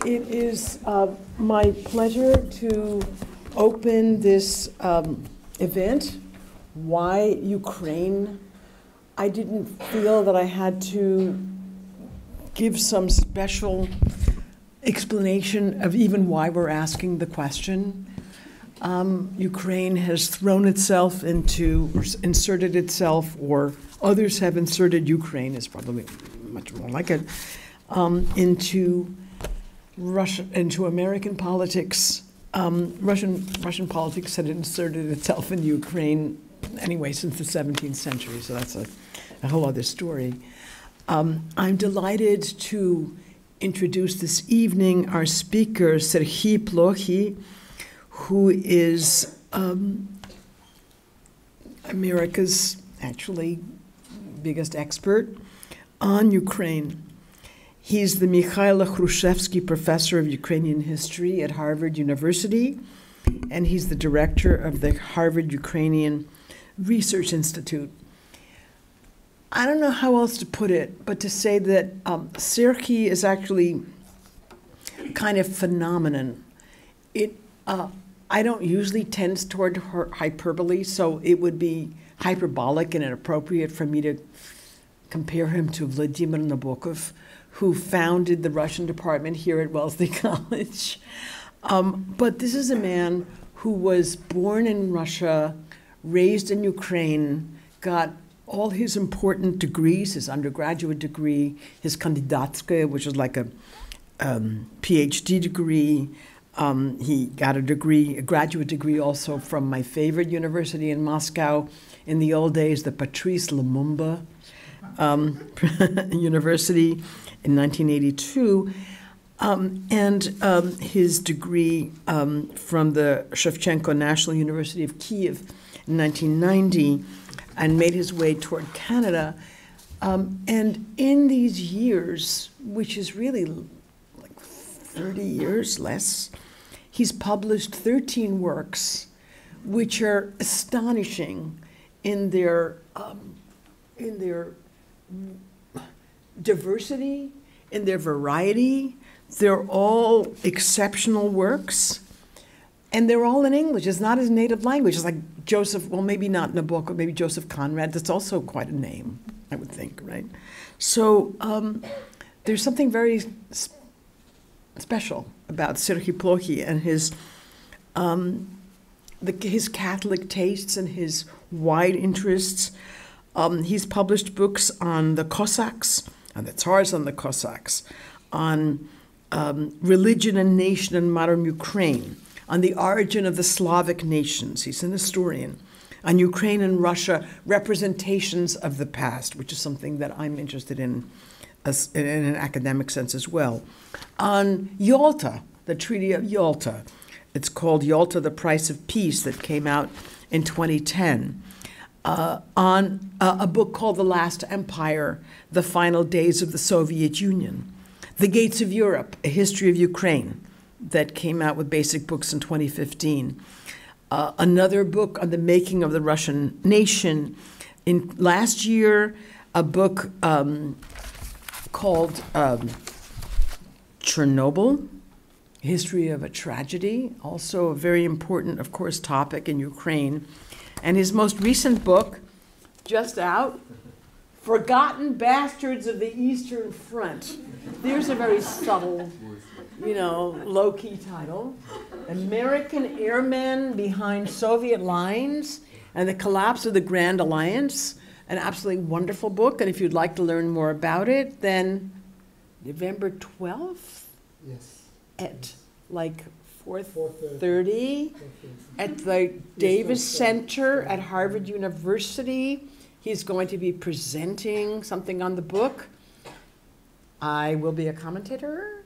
It is my pleasure to open this event, Why Ukraine. I didn't feel that I had to give some special explanation of even why we're asking the question. Ukraine has thrown itself into, or inserted itself, or others have inserted Ukraine, is probably much more like it, into Russia, into American politics. Russian politics had inserted itself in Ukraine anyway since the 17th century, so that's a whole other story. I'm delighted to introduce this evening our speaker, Serhii Plokhii, who is America's actually biggest expert on Ukraine. He's the Mikhailo Khrushchevsky Professor of Ukrainian History at Harvard University, and he's the director of the Harvard Ukrainian Research Institute. I don't know how else to put it, but to say that Serhii is actually kind of phenomenon. I don't usually tend toward hyperbole, so it would be hyperbolic and inappropriate for me to compare him to Vladimir Nabokov, who founded the Russian department here at Wellesley College. But this is a man who was born in Russia, raised in Ukraine, got all his important degrees, his undergraduate degree, his kandidatske, which is like a PhD degree. He got a graduate degree also from my favorite university in Moscow in the old days, the Patrice Lumumba University in 1982. And his degree from the Shevchenko National University of Kiev in 1990, and made his way toward Canada. And in these years, which is really like 30 years less, he's published 13 works, which are astonishing in their diversity, in their variety. They're all exceptional works, and they're all in English. It's not his native language. It's like Joseph, well, maybe not Nabokov, maybe Joseph Conrad. That's also quite a name, I would think, right? So there's something very special about Serhii Plokhii and his Catholic tastes and his wide interests. He's published books on the Cossacks, on the Tsars, on the Cossacks, on religion and nation in modern Ukraine, on the origin of the Slavic nations. He's an historian. On Ukraine and Russia, representations of the past, which is something that I'm interested in an academic sense as well. On Yalta, the Treaty of Yalta. It's called Yalta, the Price of Peace, that came out in 2010. On a book called The Last Empire, The Final Days of the Soviet Union. The Gates of Europe, A History of Ukraine, that came out with Basic Books in 2015. Another book on the making of the Russian nation. Last year, a book called Chernobyl, History of a Tragedy, also a very important, of course, topic in Ukraine. And his most recent book, just out, Forgotten Bastards of the Eastern Front. There's a very subtle, low-key title. American Airmen Behind Soviet Lines and the Collapse of the Grand Alliance. An absolutely wonderful book. And if you'd like to learn more about it, then November 12th? Yes. At like 4:30 at the Davis Center at Harvard University. He's going to be presenting something on the book. I will be a commentator.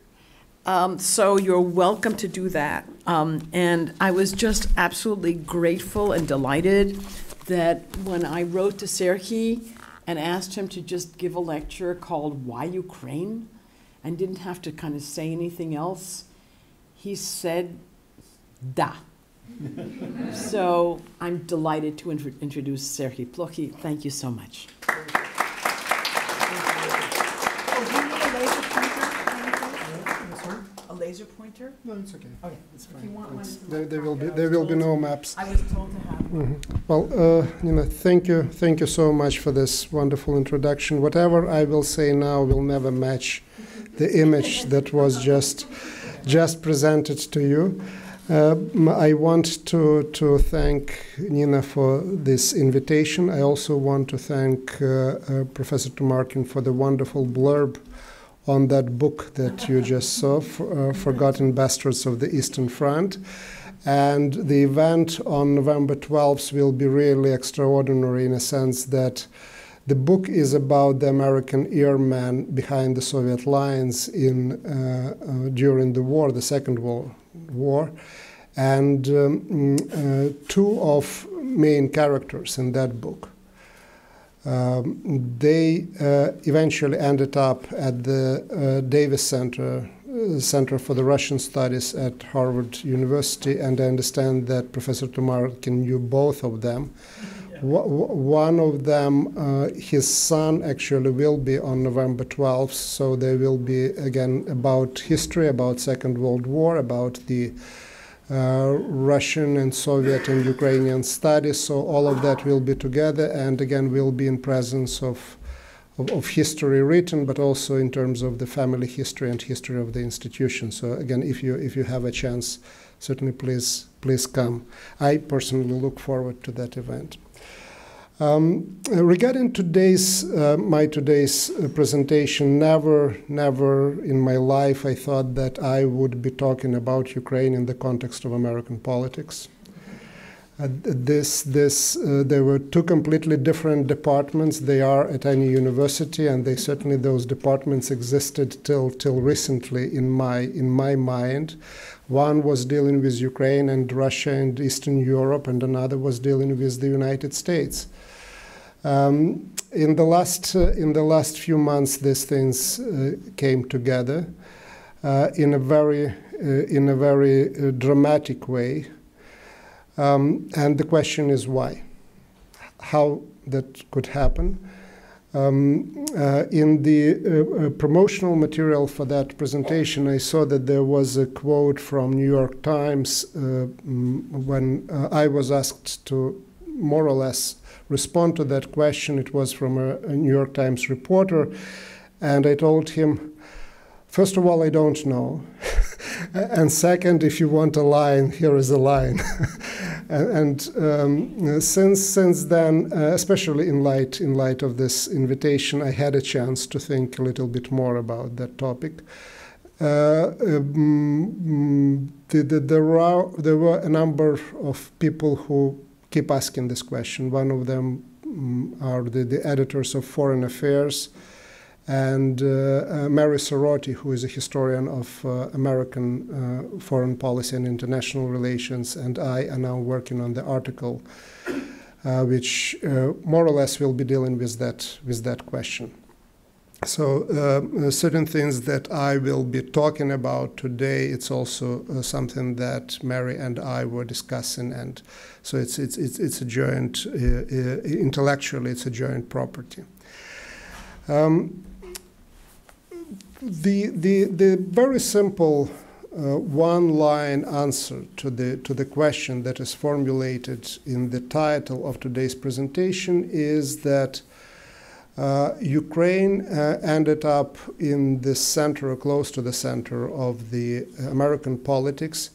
So you're welcome to do that. And I was just absolutely grateful and delighted that when I wrote to Serhii and asked him to just give a lecture called Why Ukraine, and didn't have to kind of say anything else, he said, da. So I'm delighted to introduce Serhii Plokhii. Thank you so much. A your pointer? No, it's okay. Okay. It's If fine. you want one, it's in There my will be pocket. there will be no maps. I was told to have one. Well, thank you so much for this wonderful introduction. Whatever I will say now will never match the image that was just presented to you. I want to thank Nina for this invitation. I also want to thank Professor Tumarkin for the wonderful blurb on that book that you just saw, Forgotten Bastards of the Eastern Front. And the event on November 12th will be really extraordinary in a sense that the book is about the American airmen behind the Soviet lines during the war, the Second World War. And two of main characters in that book, they eventually ended up at the Davis Center for the Russian Studies at Harvard University, and I understand that Professor Tumarkin knew both of them. One of them, his son, actually will be on November 12th, so they will be, again, about history, about Second World War, about the Russian and Soviet and Ukrainian studies, so all of that will be together, and again, will be in presence of history written, but also in terms of the family history and history of the institution. So again, if you have a chance, certainly please come. I personally look forward to that event. Regarding my today's presentation, never in my life I thought that I would be talking about Ukraine in the context of American politics. There were two completely different departments. They are at any university, and certainly those departments existed till recently in my mind. One was dealing with Ukraine and Russia and Eastern Europe, and another was dealing with the United States. In the last few months, these things came together in a very dramatic way. And the question is why? How that could happen? In the promotional material for that presentation, I saw that there was a quote from New York Times when I was asked to more or less respond to that question. It was from a New York Times reporter, and I told him, first of all, I don't know. And second, if you want a line, here is a line. and since then, especially in light of this invitation, I had a chance to think a little bit more about that topic. There were a number of people who keep asking this question. One of them are the editors of Foreign Affairs, and Mary Sorotti, who is a historian of American foreign policy and international relations, and I are now working on the article, which more or less will be dealing with that question. So certain things that I will be talking about today, it's also something that Mary and I were discussing, and so it's a joint, intellectually, it's a joint property. The very simple one-line answer to the question that is formulated in the title of today's presentation is that Ukraine ended up in the center or close to the center of the American politics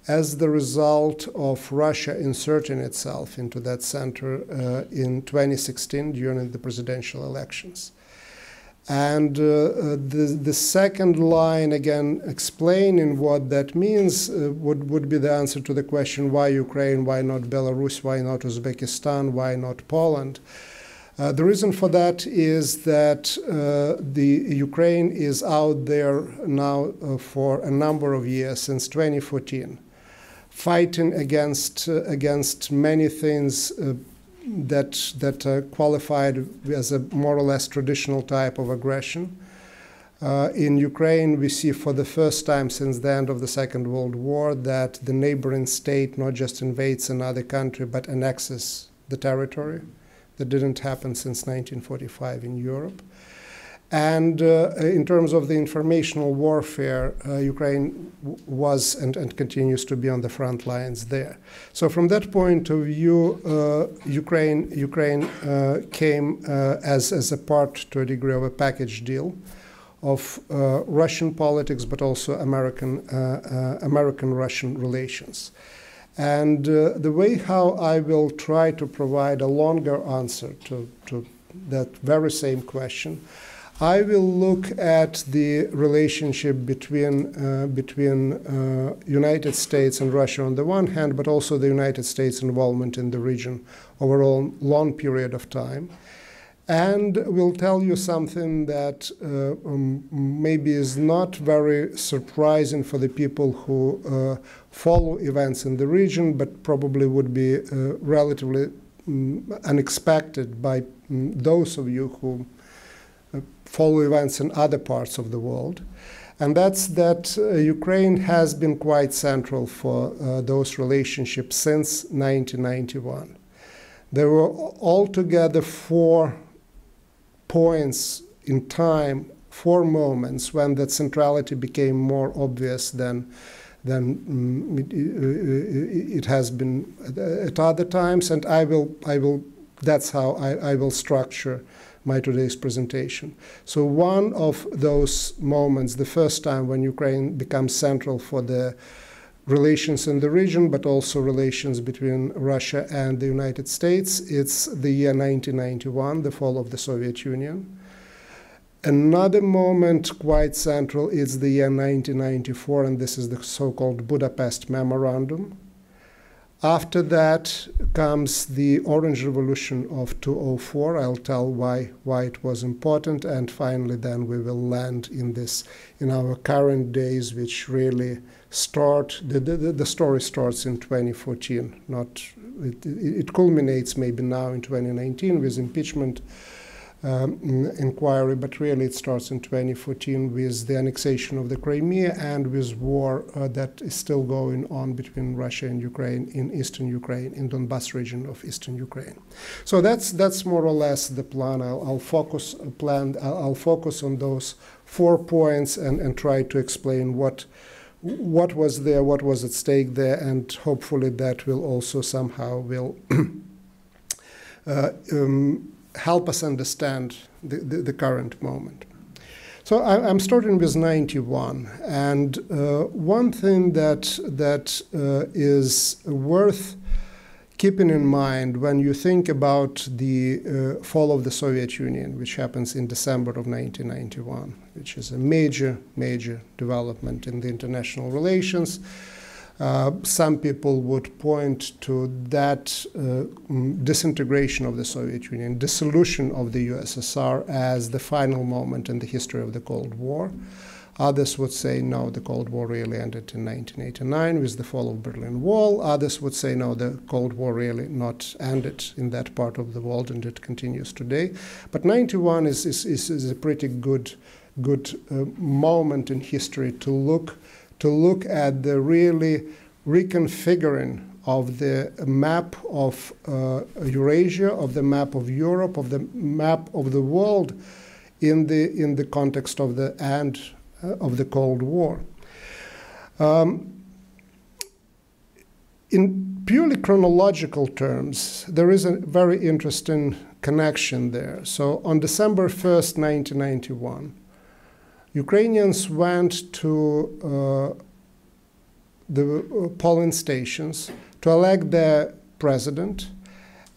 as the result of Russia inserting itself into that center in 2016 during the presidential elections. And the second line, again, explaining what that means would be the answer to the question, why Ukraine, why not Belarus, why not Uzbekistan, why not Poland? The reason for that is that the Ukraine is out there now for a number of years, since 2014, fighting against many things that are qualified as a more or less traditional type of aggression. In Ukraine, we see for the first time since the end of the Second World War that the neighboring state not just invades another country, but annexes the territory. That didn't happen since 1945 in Europe. And in terms of the informational warfare, Ukraine was and continues to be on the front lines there. So from that point of view, Ukraine came as a part, to a degree, of a package deal of Russian politics, but also American-Russian relations. And the way how I will try to provide a longer answer to that very same question, I will look at the relationship between United States and Russia on the one hand, but also the United States' involvement in the region over a long period of time. And will tell you something that maybe is not very surprising for the people who follow events in the region, but probably would be relatively unexpected by those of you who follow events in other parts of the world. And that's that Ukraine has been quite central for those relationships since 1991. There were altogether 4 points in time, 4 moments when that centrality became more obvious than it has been at other times, and that's how I will structure my today's presentation. So one of those moments, the first time when Ukraine becomes central for the relations in the region, but also relations between Russia and the United States, it's the year 1991, the fall of the Soviet Union. Another moment quite central is the year 1994, and this is the so-called Budapest Memorandum. After that comes the Orange Revolution of 2004. I'll tell why it was important, and finally then we will land in our current days, which really start, the story starts in 2014. It culminates maybe now in 2019 with impeachment inquiry, but really it starts in 2014 with the annexation of the Crimea and with war that is still going on between Russia and Ukraine in eastern Ukraine, in Donbas region of eastern Ukraine. So that's more or less the plan. I'll focus on those 4 points and try to explain what was there, what was at stake there, and hopefully that will also somehow help us understand the current moment. So I'm starting with 91, and one thing that is worth keeping in mind when you think about the fall of the Soviet Union, which happens in December of 1991, which is a major development in the international relations. Some people would point to that disintegration of the Soviet Union, dissolution of the USSR as the final moment in the history of the Cold War. Others would say, no, the Cold War really ended in 1989 with the fall of Berlin Wall. Others would say, no, the Cold War really not ended in that part of the world, and it continues today. But 91 is a pretty good moment in history to look at the really reconfiguring of the map of Eurasia, of the map of Europe, of the map of the world in the context of the end of the Cold War. In purely chronological terms, there is a very interesting connection there. So on December 1st, 1991, Ukrainians went to the polling stations to elect their president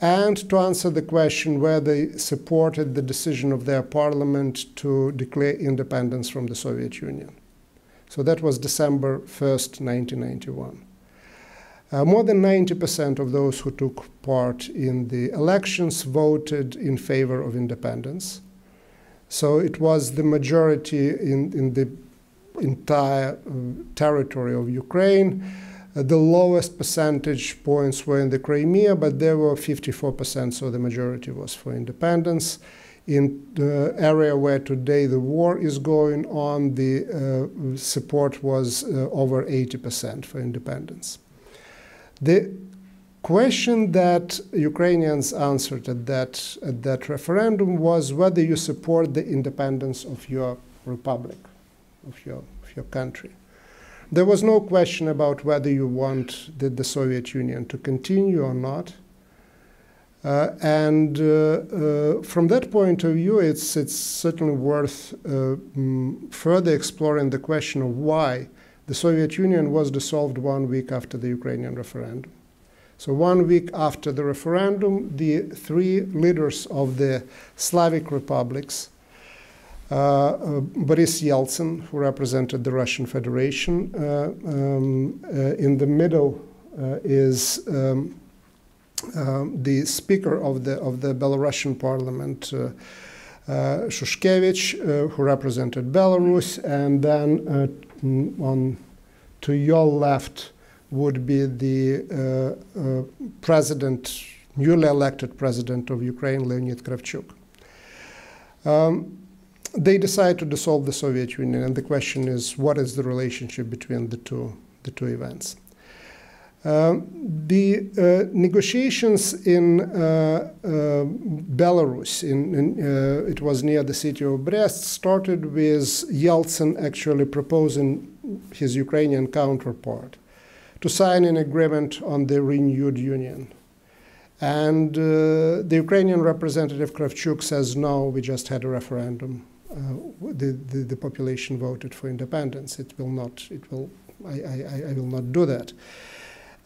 and to answer the question whether they supported the decision of their parliament to declare independence from the Soviet Union. So that was December 1st, 1991. More than 90% of those who took part in the elections voted in favor of independence. So it was the majority in the entire territory of Ukraine. The lowest percentage points were in the Crimea, but there were 54%, so the majority was for independence. In the area where today the war is going on, the support was over 80% for independence. The question that Ukrainians answered at that referendum was whether you support the independence of your republic, of your country. There was no question about whether you want the Soviet Union to continue or not. From that point of view, it's certainly worth further exploring the question of why the Soviet Union was dissolved 1 week after the Ukrainian referendum. So 1 week after the referendum, the 3 leaders of the Slavic republics, Boris Yeltsin, who represented the Russian Federation, in the middle is the Speaker of the Belarusian Parliament, Shushkevich, who represented Belarus, and then to your left would be the president, newly elected president of Ukraine, Leonid Kravchuk. They decide to dissolve the Soviet Union, and the question is, what is the relationship between the two events? The negotiations in Belarus, it was near the city of Brest, started with Yeltsin actually proposing his Ukrainian counterpart to sign an agreement on the renewed union. And the Ukrainian representative Kravchuk says, no, we just had a referendum. The population voted for independence. I will not do that.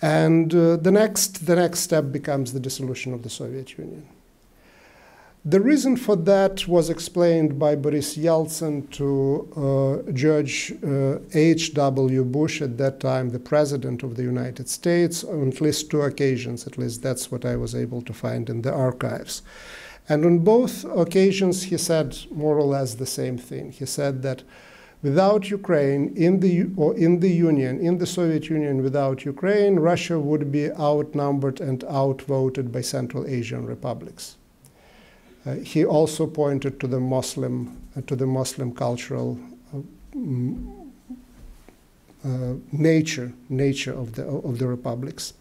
And the next step becomes the dissolution of the Soviet Union. The reason for that was explained by Boris Yeltsin to George H.W. Bush, at that time the President of the United States, on at least 2 occasions. At least that's what I was able to find in the archives. And on both occasions, he said more or less the same thing. He said that without Ukraine, in the Soviet Union, without Ukraine, Russia would be outnumbered and outvoted by Central Asian republics. He also pointed to the Muslim cultural nature of the republics.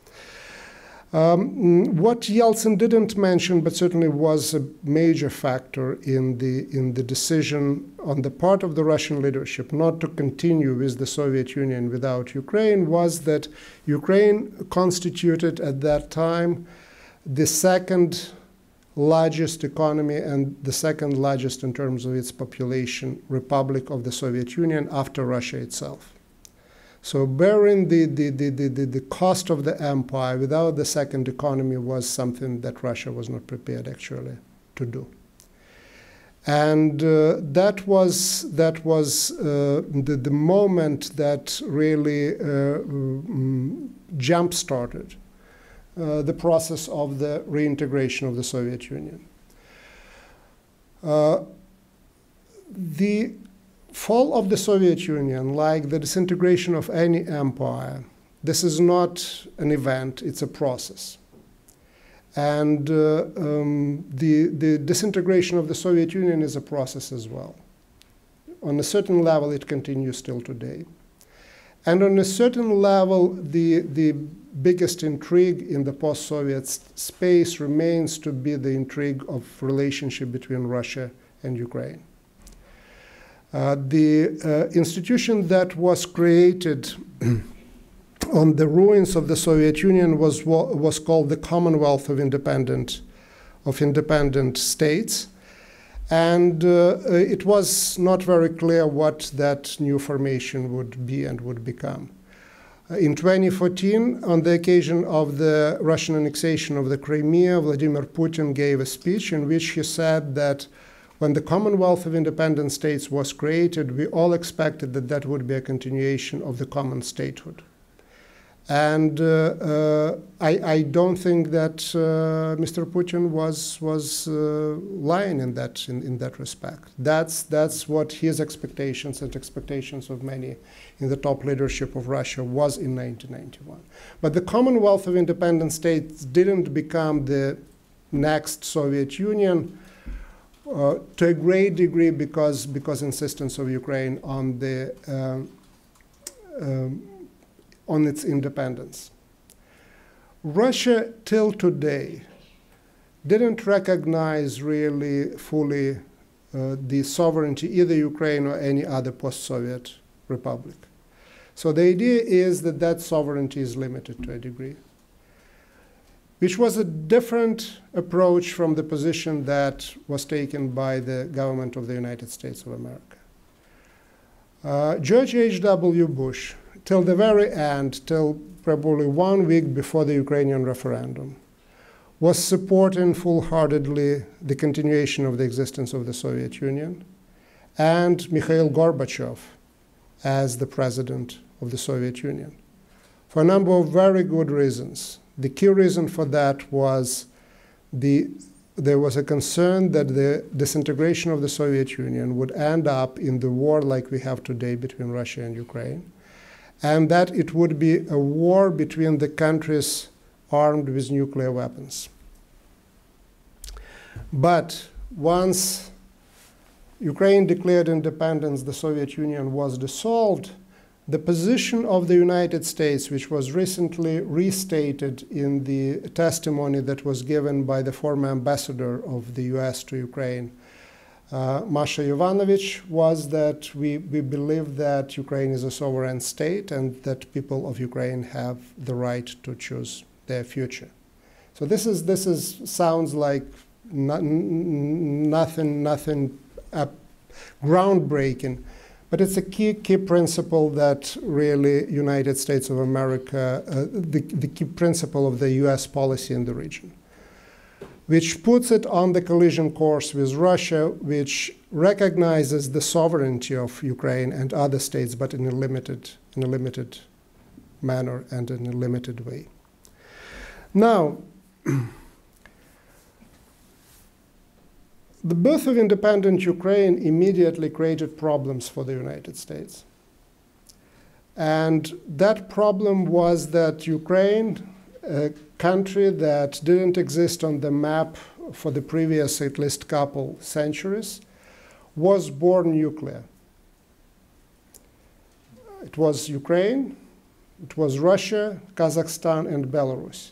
What Yeltsin didn't mention, but certainly was a major factor in the decision on the part of the Russian leadership not to continue with the Soviet Union without Ukraine, was that Ukraine constituted at that time the second largest economy and the second largest in terms of its population republic of the Soviet Union after Russia itself. So bearing the cost of the empire without the second economy was something that Russia was not prepared actually to do. And that was the moment that really jump-started the process of the reintegration of the Soviet Union. The fall of the Soviet Union, like the disintegration of any empire, this is not an event, it's a process. And the disintegration of the Soviet Union is a process as well. On a certain level, it continues still today. And on a certain level, the biggest intrigue in the post-Soviet space remains to be the intrigue of relationship between Russia and Ukraine. The institution that was created on the ruins of the Soviet Union was called the Commonwealth of Independent States. And it was not very clear what that new formation would be and would become. In 2014, on the occasion of the Russian annexation of the Crimea, Vladimir Putin gave a speech in which he said that when the Commonwealth of Independent States was created, we all expected that that would be a continuation of the common statehood. And I don't think that Mr. Putin was lying in that respect. That's what his expectations and expectations of many in the top leadership of Russia was in 1991. But the Commonwealth of Independent States didn't become the next Soviet Union to a great degree because insistence of Ukraine on on its independence. Russia, till today, didn't recognize really fully the sovereignty, either Ukraine or any other post-Soviet republic. So the idea is that that sovereignty is limited to a degree, which was a different approach from the position that was taken by the government of the United States of America. George H.W. Bush, till the very end, till probably 1 week before the Ukrainian referendum, was supporting full-heartedly the continuation of the existence of the Soviet Union, and Mikhail Gorbachev as the president of the Soviet Union, for a number of very good reasons. The key reason for that was there was a concern that the disintegration of the Soviet Union would end up in the war like we have today between Russia and Ukraine, and that it would be a war between the countries armed with nuclear weapons. But once Ukraine declared independence, the Soviet Union was dissolved, the position of the United States, which was recently restated in the testimony that was given by the former ambassador of the US to Ukraine, Masha Yovanovitch, was that we believe that Ukraine is a sovereign state and that people of Ukraine have the right to choose their future. So this sounds like nothing groundbreaking, but it's a key principle that really United States of America, the key principle of the US policy in the region, which puts it on the collision course with Russia, which recognizes the sovereignty of Ukraine and other states, but in a limited manner and in a limited way. Now, the birth of independent Ukraine immediately created problems for the United States. And that problem was that Ukraine, a country that didn't exist on the map for the previous at least couple centuries, was born nuclear. It was Ukraine, it was Russia, Kazakhstan, and Belarus.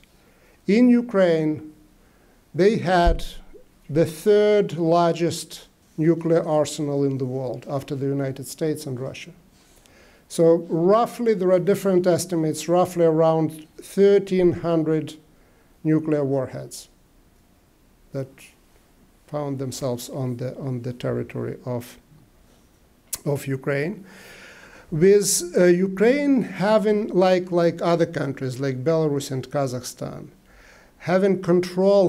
In Ukraine, they had the third largest nuclear arsenal in the world after the United States and Russia. So roughly, there are different estimates, roughly around 1,300 nuclear warheads that found themselves on the territory of Ukraine. With Ukraine having, like other countries, like Belarus and Kazakhstan, having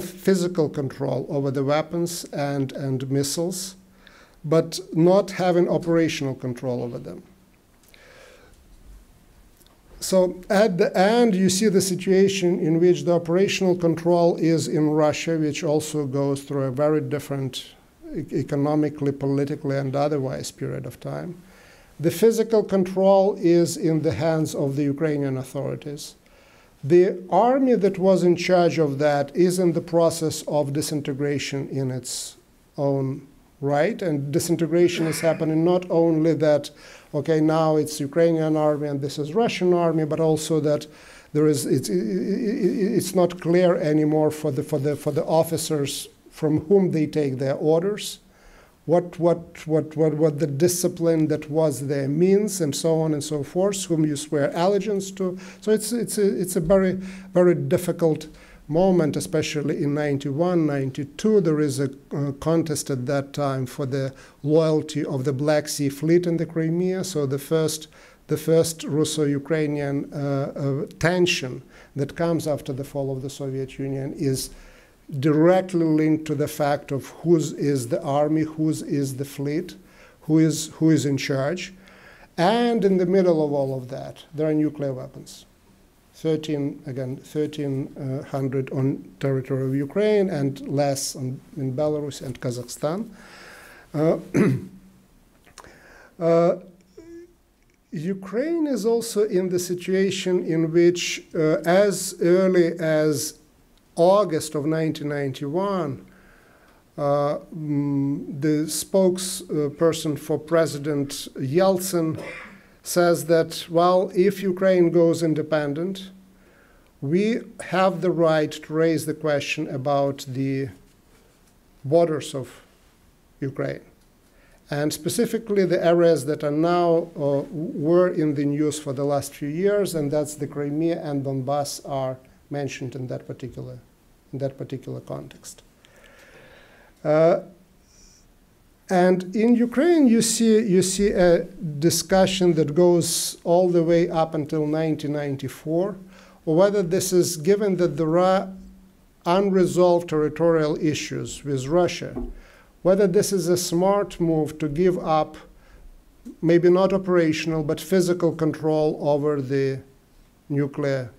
physical control over the weapons and missiles, but not having operational control over them. So at the end, you see the situation in which the operational control is in Russia, which also goes through a very different economically, politically, and otherwise period of time. The physical control is in the hands of the Ukrainian authorities. The army that was in charge of that is in the process of disintegration in its own right, and disintegration is happening not only that, okay, now it's Ukrainian army and this is Russian army, but also that it's not clear anymore for the officers from whom they take their orders, what the discipline that was their means, and so on and so forth, whom you swear allegiance to. So it's a very, very difficult moment, especially in 91, 92. There is a contest at that time for the loyalty of the Black Sea Fleet in the Crimea. So the first Russo-Ukrainian tension that comes after the fall of the Soviet Union is directly linked to the fact of whose is the army, whose is the fleet, who is in charge. And in the middle of all of that, there are nuclear weapons. 1,300 on territory of Ukraine and less in Belarus and Kazakhstan. Ukraine is also in the situation in which, as early as August of 1991, the spokesperson for President Yeltsin says that, well, if Ukraine goes independent, we have the right to raise the question about the borders of Ukraine, and specifically the areas that are now were in the news for the last few years, and that's the Crimea and Donbass are mentioned in that particular context. And in Ukraine, you see a discussion that goes all the way up until 1994, or whether this is, given that there are unresolved territorial issues with Russia, whether this is a smart move to give up, maybe not operational, but physical control over the nuclear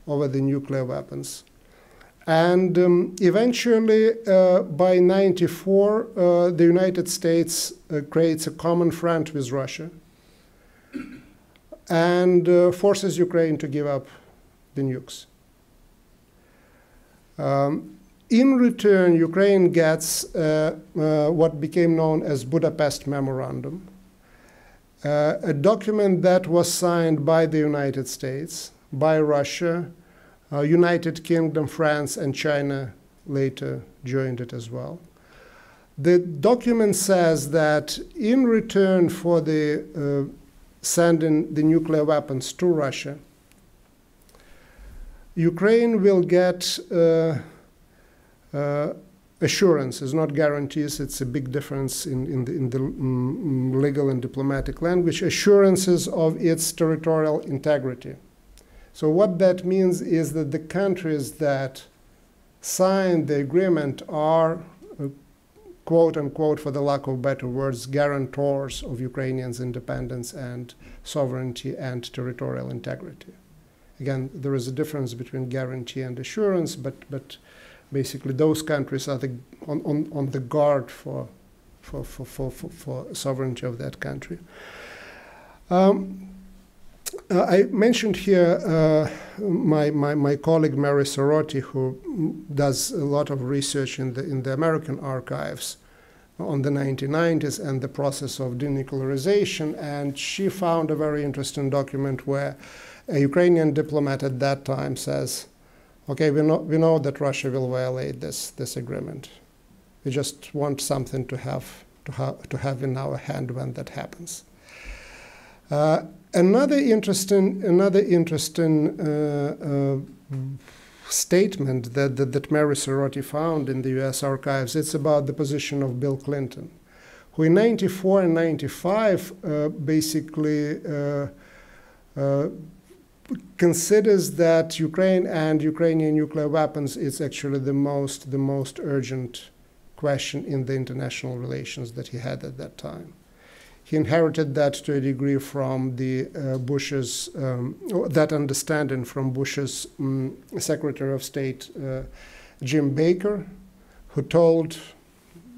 weapons. And eventually, by 94, the United States creates a common front with Russia and forces Ukraine to give up the nukes. In return, Ukraine gets what became known as Budapest Memorandum, a document that was signed by the United States, by Russia, United Kingdom, France, and China later joined it as well. The document says that in return for the sending the nuclear weapons to Russia, Ukraine will get assurances, not guarantees. It's a big difference in the legal and diplomatic language, assurances of its territorial integrity. So what that means is that the countries that signed the agreement are, quote unquote, for the lack of better words, guarantors of Ukrainians' independence and sovereignty and territorial integrity. Again, there is a difference between guarantee and assurance, but basically those countries are on the guard for sovereignty of that country. I mentioned here my colleague Mary Serhii, who does a lot of research in the American archives on the 1990s and the process of denuclearization, and she found a very interesting document where a Ukrainian diplomat at that time says, okay, we know that Russia will violate this agreement. We just want something to have in our hand when that happens. Another interesting statement that Mary Serhii found in the U.S. archives, it's about the position of Bill Clinton, who in 94 and 95 basically considers that Ukraine and Ukrainian nuclear weapons is actually the most urgent question in the international relations that he had at that time. He inherited that to a degree from the Bush's, that understanding from Bush's Secretary of State, Jim Baker, who told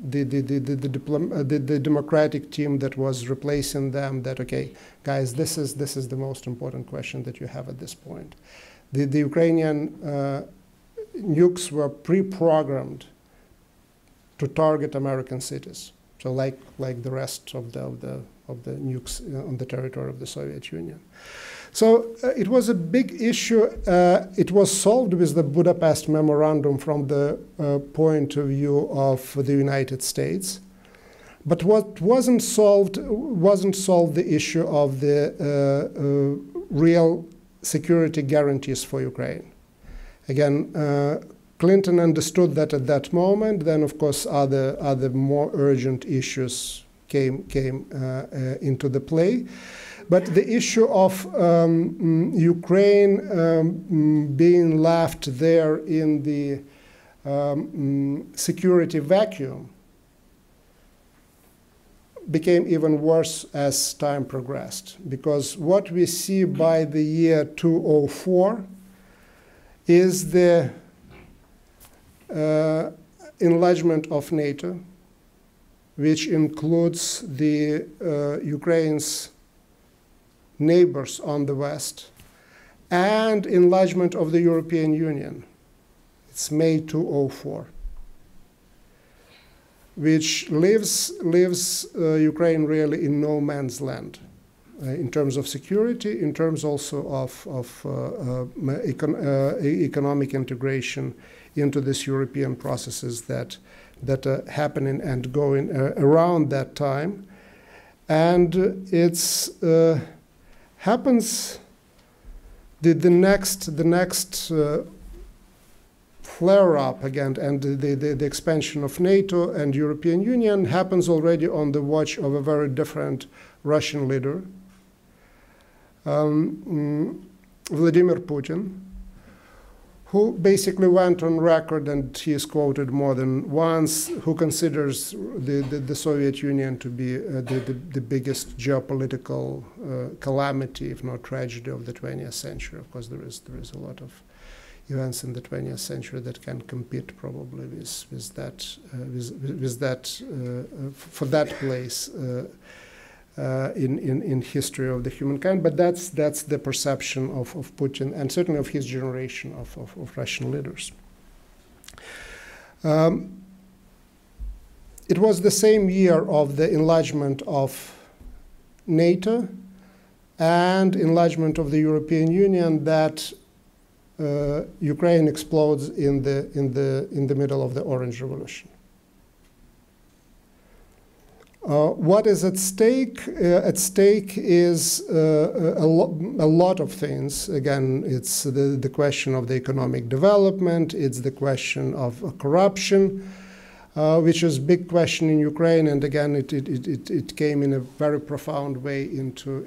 the Democratic team that was replacing them that, okay, guys, this is the most important question that you have at this point. The Ukrainian nukes were pre-programmed to target American cities. So like the rest of the nukes on the territory of the Soviet Union. So it was a big issue. It was solved with the Budapest Memorandum from the point of view of the United States. But what wasn't solved the issue of the real security guarantees for Ukraine. Again, Clinton understood that at that moment. Then, of course, other more urgent issues came into the play. But the issue of Ukraine being left there in the security vacuum became even worse as time progressed. Because what we see by the year 2004 is the enlargement of NATO, which includes the Ukraine's neighbors on the west, and enlargement of the European Union. It's May 2004, which leaves Ukraine really in no man's land. in terms of security, in terms also of economic integration into these European processes that are happening and going around that time. And it's happens, the next flare-up again, and the expansion of NATO and European Union happens already on the watch of a very different Russian leader, Vladimir Putin, who basically went on record, and he is quoted more than once, who considers the Soviet Union to be the biggest geopolitical calamity, if not tragedy, of the 20th century. Of course, there is a lot of events in the 20th century that can compete probably with that for that place in history of the humankind. But that's the perception of Putin, and certainly of his generation of Russian leaders. It was the same year of the enlargement of NATO and enlargement of the European Union that Ukraine explodes in the middle of the Orange Revolution. What is at stake? At stake is a lot of things. Again, it's the question of the economic development. It's the question of corruption, which is a big question in Ukraine. And again, it came in a very profound way into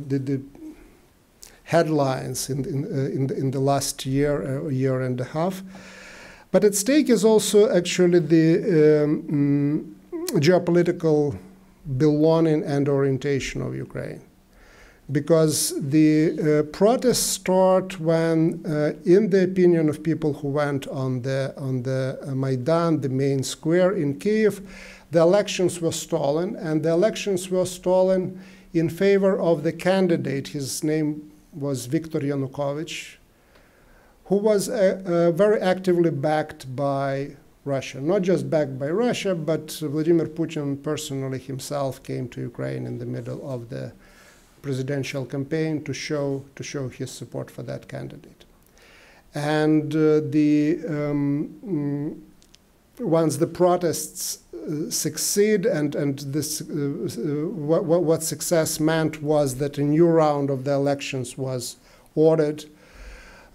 the headlines in the last year and a half. But at stake is also actually the geopolitical belonging and orientation of Ukraine, because the protests start when, in the opinion of people who went on the Maidan, the main square in Kiev, the elections were stolen, and the elections were stolen in favor of the candidate. His name was Viktor Yanukovych, who was very actively backed by Russia. Not just backed by Russia, but Vladimir Putin personally himself came to Ukraine in the middle of the presidential campaign to show his support for that candidate. And once the protests succeed, and this, what success meant was that a new round of the elections was ordered,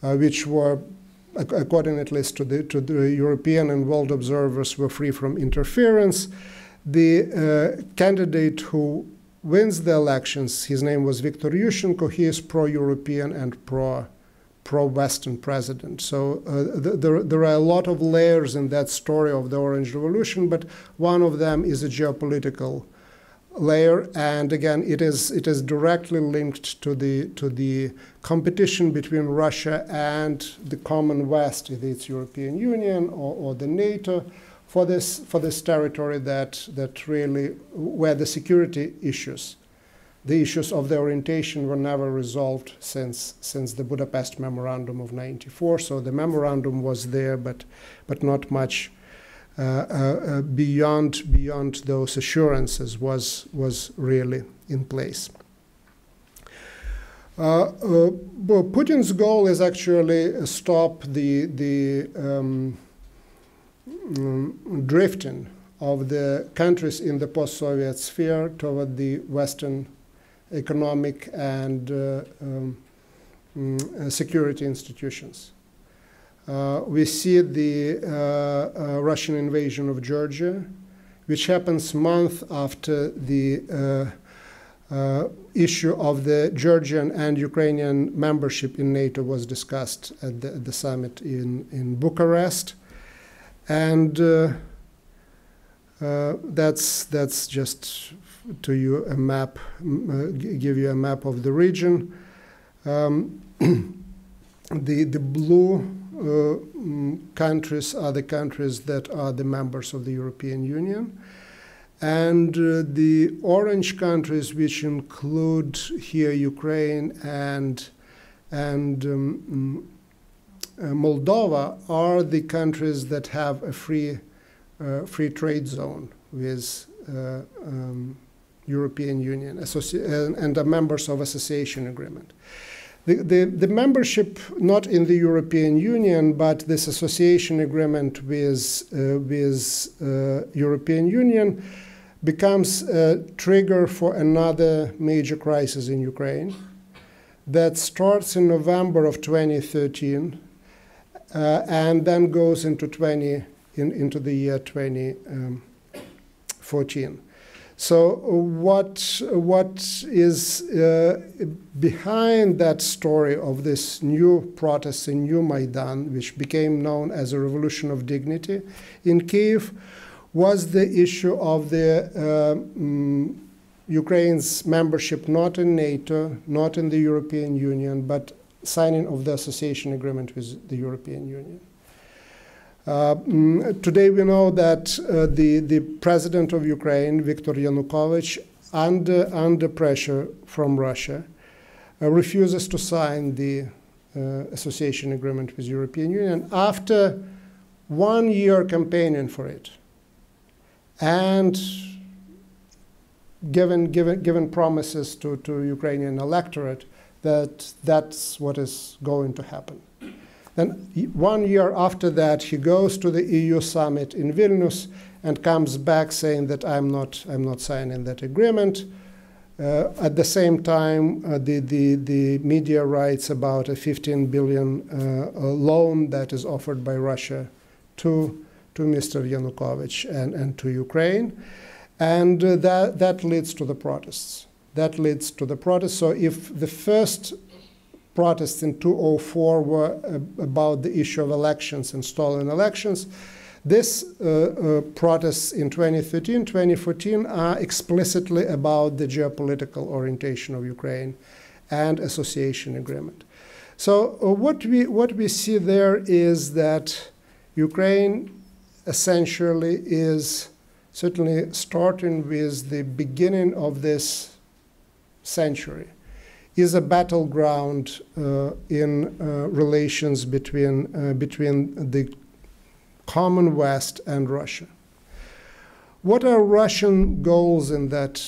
which were, according at least to the European and world observers, were free from interference. The candidate who wins the elections, his name was Viktor Yushchenko. He is pro-European and pro-Western president. So there are a lot of layers in that story of the Orange Revolution, but one of them is a geopolitical layer, and again, it is directly linked to the competition between Russia and the common West, either it's European Union or the NATO, for this territory that really, where the security issues, the issues of the orientation, were never resolved since the Budapest Memorandum of '94. So the memorandum was there, but not much beyond those assurances was really in place. Putin's goal is actually stop the drifting of the countries in the post-Soviet sphere toward the Western economic and security institutions. We see the Russian invasion of Georgia, which happens months after the issue of the Georgian and Ukrainian membership in NATO was discussed at the summit in Bucharest. And that's just to you a map, give you a map of the region. The blue countries are the countries that are the members of the European Union. And the orange countries, which include here Ukraine and Moldova, are the countries that have a free trade zone with European Union and are members of association agreement. The membership, not in the European Union, but this association agreement with European Union becomes a trigger for another major crisis in Ukraine that starts in November of 2013 and then goes into the year 2014. So what is behind that story of this new protest in New Maidan, which became known as a Revolution of Dignity in Kyiv, was the issue of the Ukraine's membership not in NATO, not in the European Union, but signing of the association agreement with the European Union. Today we know that the president of Ukraine, Viktor Yanukovych, under pressure from Russia, refuses to sign the association agreement with the European Union after 1 year campaigning for it and given promises to Ukrainian electorate that that's what is going to happen. Then 1 year after that, he goes to the EU summit in Vilnius and comes back saying that I'm not signing that agreement. At the same time, the media writes about a 15 billion loan that is offered by Russia to Mr. Yanukovych and to Ukraine, and that leads to the protests. That leads to the protests. So if the first protests in 2004 were about the issue of elections and stolen elections, this protests in 2013, 2014 are explicitly about the geopolitical orientation of Ukraine and association agreement. So what we see there is that Ukraine essentially is certainly starting with the beginning of this century is a battleground in relations between the common West and Russia. What are Russian goals in that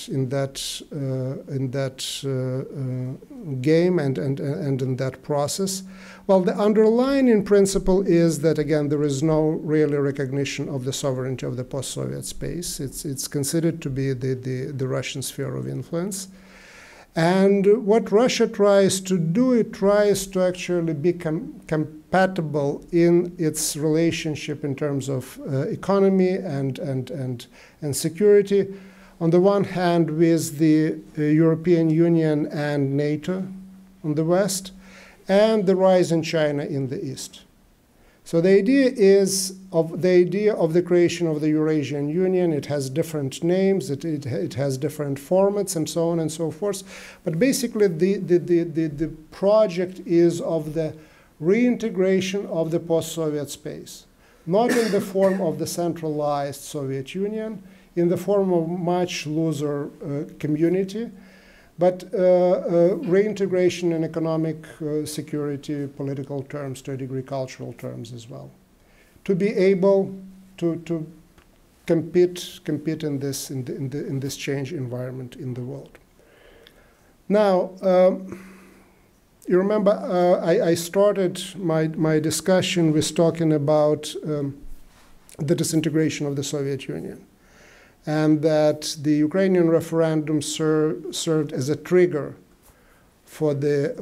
game and in that process? Well, the underlying principle is that, again, there is no really recognition of the sovereignty of the post-Soviet space. It's considered to be the Russian sphere of influence. And what Russia tries to do, it tries to actually be compatible in its relationship in terms of economy and security, on the one hand with the European Union and NATO on the West, and the rise in China in the East. So the idea of the creation of the Eurasian Union. It has different names, it has different formats, and so on and so forth. But basically, the project is of the reintegration of the post-Soviet space, not in the form of the centralized Soviet Union, in the form of much looser community, but reintegration in economic, security, political terms, to a degree cultural terms as well, to be able to compete in this change environment in the world. Now, you remember I started my discussion with talking about the disintegration of the Soviet Union, and that the Ukrainian referendum served as a trigger for the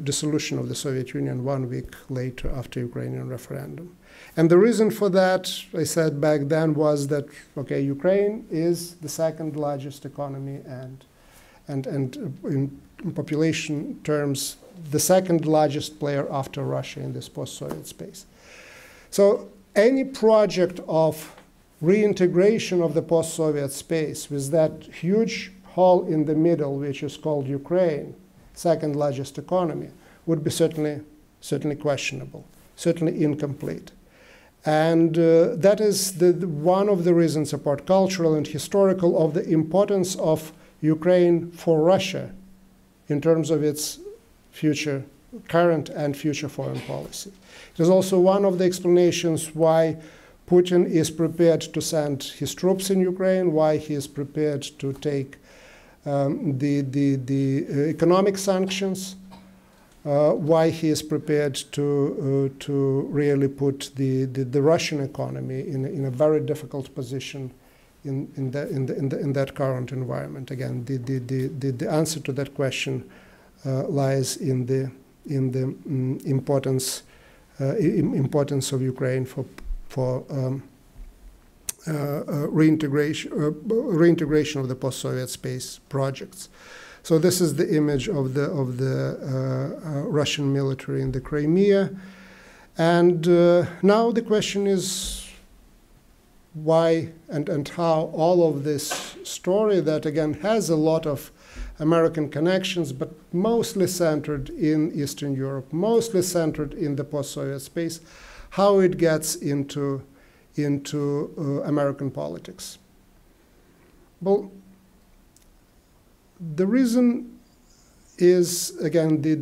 dissolution of the Soviet Union 1 week later after Ukrainian referendum. And the reason for that, I said back then, was that, okay, Ukraine is the second largest economy and in population terms, the second largest player after Russia in this post-Soviet space. So any project of reintegration of the post-Soviet space with that huge hole in the middle, which is called Ukraine, second largest economy, would be certainly questionable, certainly incomplete. And that is one of the reasons, apart cultural and historical, of the importance of Ukraine for Russia in terms of its future, current and future foreign policy. It is also one of the explanations why Putin is prepared to send his troops in Ukraine, why he is prepared to take the economic sanctions, why he is prepared to really put the Russian economy in a very difficult position in that current environment. Again, the answer to that question lies in the importance of Ukraine for reintegration of the post-Soviet space projects. So this is the image of the Russian military in the Crimea, and now the question is why and how all of this story that again has a lot of American connections, but mostly centered in Eastern Europe, mostly centered in the post-Soviet space, how it gets into American politics. Well, the reason is, again, the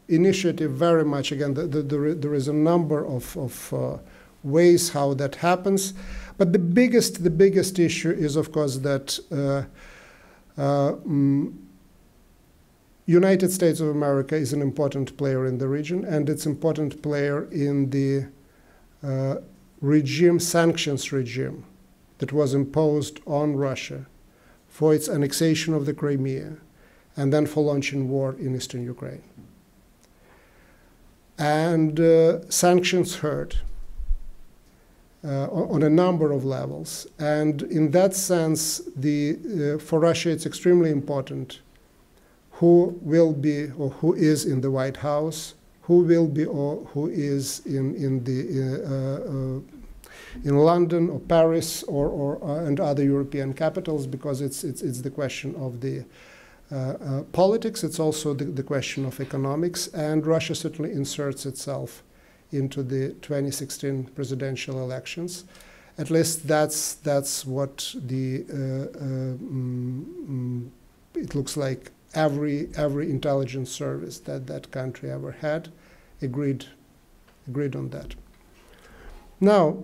initiative very much, again, there is a number of ways how that happens. But the biggest issue is, of course, that United States of America is an important player in the region, and it's an important player in the sanctions regime that was imposed on Russia for its annexation of the Crimea and then for launching war in eastern Ukraine. And sanctions hurt on a number of levels. And in that sense, for Russia, it's extremely important who will be or who is in the White House, who will be or who is in London or Paris and other European capitals, because it's the question of the politics. It's also the question of economics, and Russia certainly inserts itself into the 2016 presidential elections. At least that's what it looks like every intelligence service that country ever had agreed on that. Now,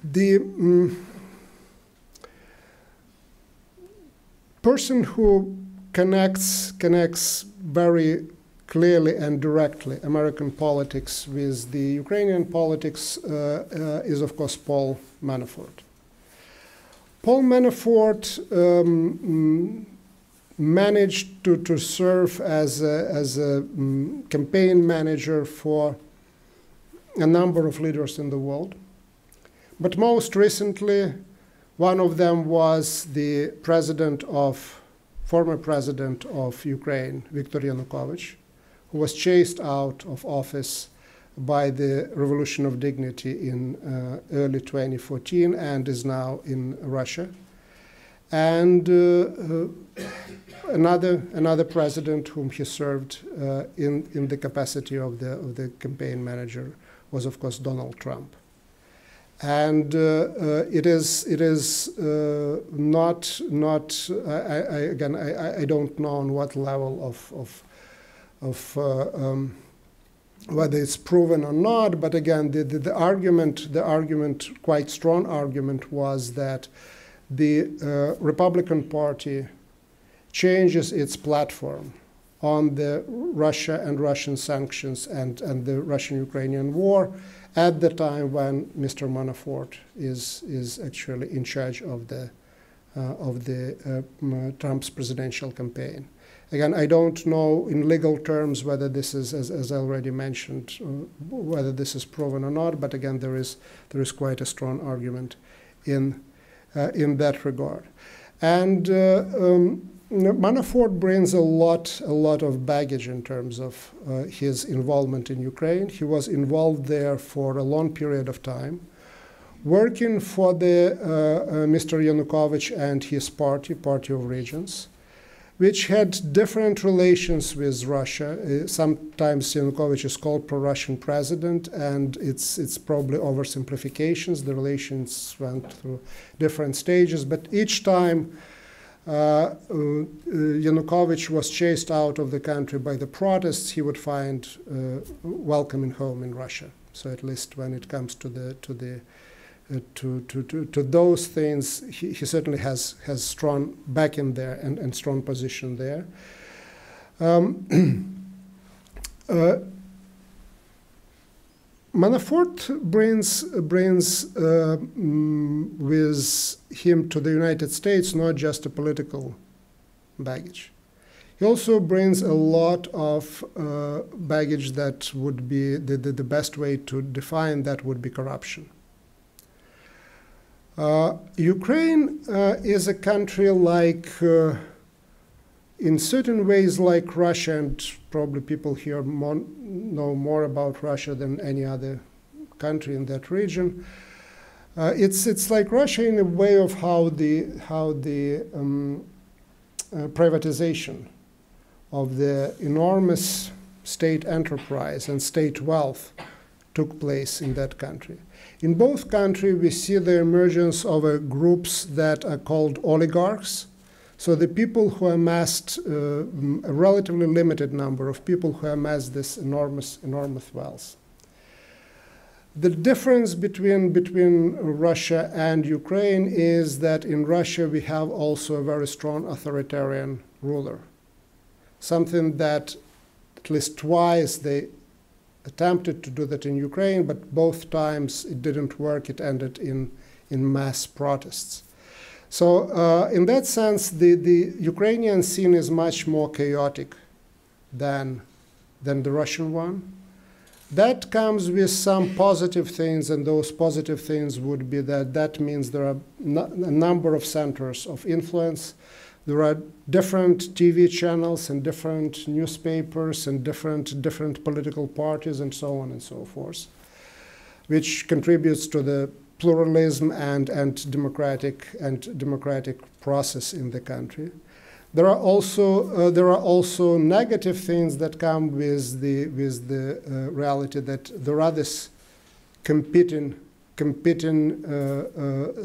the person who connects very clearly and directly American politics with the Ukrainian politics is, of course, Paul Manafort. Paul Manafort managed to serve as a campaign manager for a number of leaders in the world. But most recently, one of them was the former president of Ukraine, Viktor Yanukovych, who was chased out of office by the Revolution of Dignity in early 2014 and is now in Russia. And another president whom he served in the capacity of the campaign manager was, of course, Donald Trump. And it is not I don't know on what level of whether it's proven or not, but again, the argument, quite strong argument, was that the Republican Party changes its platform on the Russia and Russian sanctions and the Russian-Ukrainian war at the time when Mr. Manafort is actually in charge of Trump's presidential campaign. Again, I don't know in legal terms whether this is, as I already mentioned, whether this is proven or not. But again, there is quite a strong argument in that regard. And Manafort brings a lot of baggage in terms of his involvement in Ukraine. He was involved there for a long period of time, working for the Mr. Yanukovych and his party of Regions, which had different relations with Russia. Sometimes Yanukovych is called pro-Russian president, and it's probably oversimplifications. The relations went through different stages, but each time Yanukovych was chased out of the country by the protests, he would find welcoming home in Russia. So at least when it comes to those things, he certainly has strong backing there and strong position there. Manafort brings with him to the United States not just a political baggage. He also brings a lot of baggage that would be the best way to define that would be corruption. Ukraine is a country like, in certain ways, like Russia, and probably people here know more about Russia than any other country in that region. It's like Russia in a way of how the privatization of the enormous state enterprise and state wealth took place in that country. In both countries, we see the emergence of groups that are called oligarchs. So the people who amassed, a relatively limited number of people who amassed this enormous wealth. The difference between Russia and Ukraine is that in Russia we have also a very strong authoritarian ruler. Something that at least twice they attempted to do that in Ukraine, but both times it didn't work. It ended in mass protests. So in that sense, the Ukrainian scene is much more chaotic than the Russian one. That comes with some positive things, and those positive things would be that means there are a number of centers of influence. There are different TV channels and different newspapers and different political parties and so on and so forth, which contributes to the pluralism and democratic process in the country. There are also negative things that come with the reality that there are this competing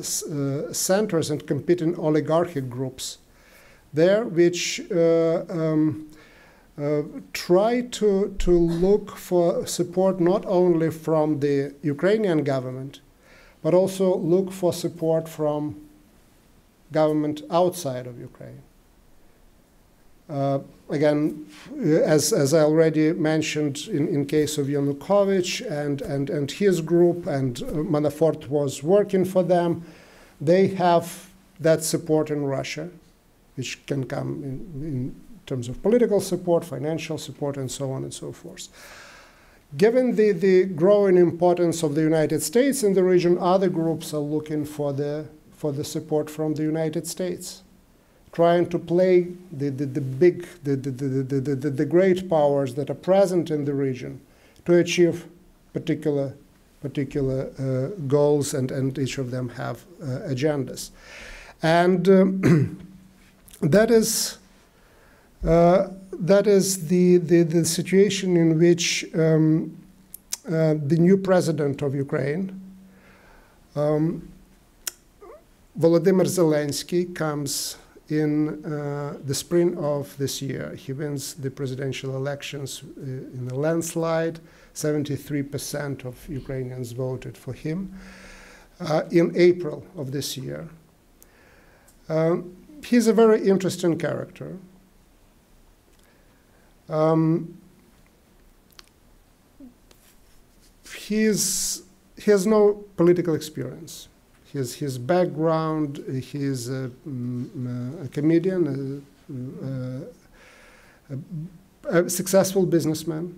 centers and competing oligarchic groups there, which try to look for support not only from the Ukrainian government, but also look for support from government outside of Ukraine. Again, as I already mentioned, in case of Yanukovych and his group, and Manafort was working for them, they have that support in Russia, which can come in terms of political support, financial support, and so on and so forth. Given the growing importance of the United States in the region, other groups are looking for the support from the United States, trying to play the great powers that are present in the region to achieve particular goals, and each of them have agendas. And that is the situation in which the new president of Ukraine, Volodymyr Zelensky, comes in the spring of this year. He wins the presidential elections in a landslide. 73% of Ukrainians voted for him in April of this year. He's a very interesting character. He has no political experience. His background, he's a comedian, a successful businessman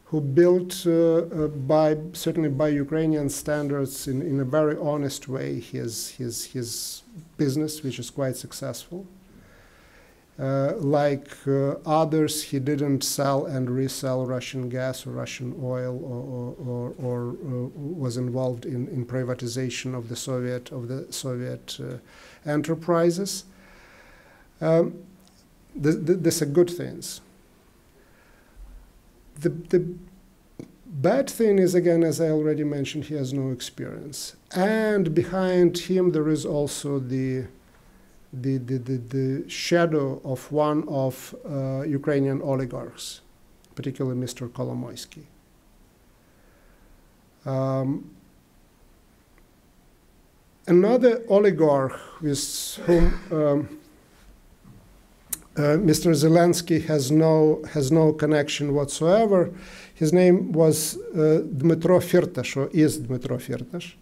who built, certainly by Ukrainian standards, in a very honest way, his business, which is quite successful. Like others, he didn't sell and resell Russian gas or Russian oil, or was involved in privatization of the Soviet enterprises. These are good things. The bad thing is, again, as I already mentioned, he has no experience, and behind him there is also the shadow of one of Ukrainian oligarchs, particularly Mr. Kolomoisky. Another oligarch with whom Mr. Zelensky has no connection whatsoever. His name was Dmytro Firtash, or is Dmytro Firtash.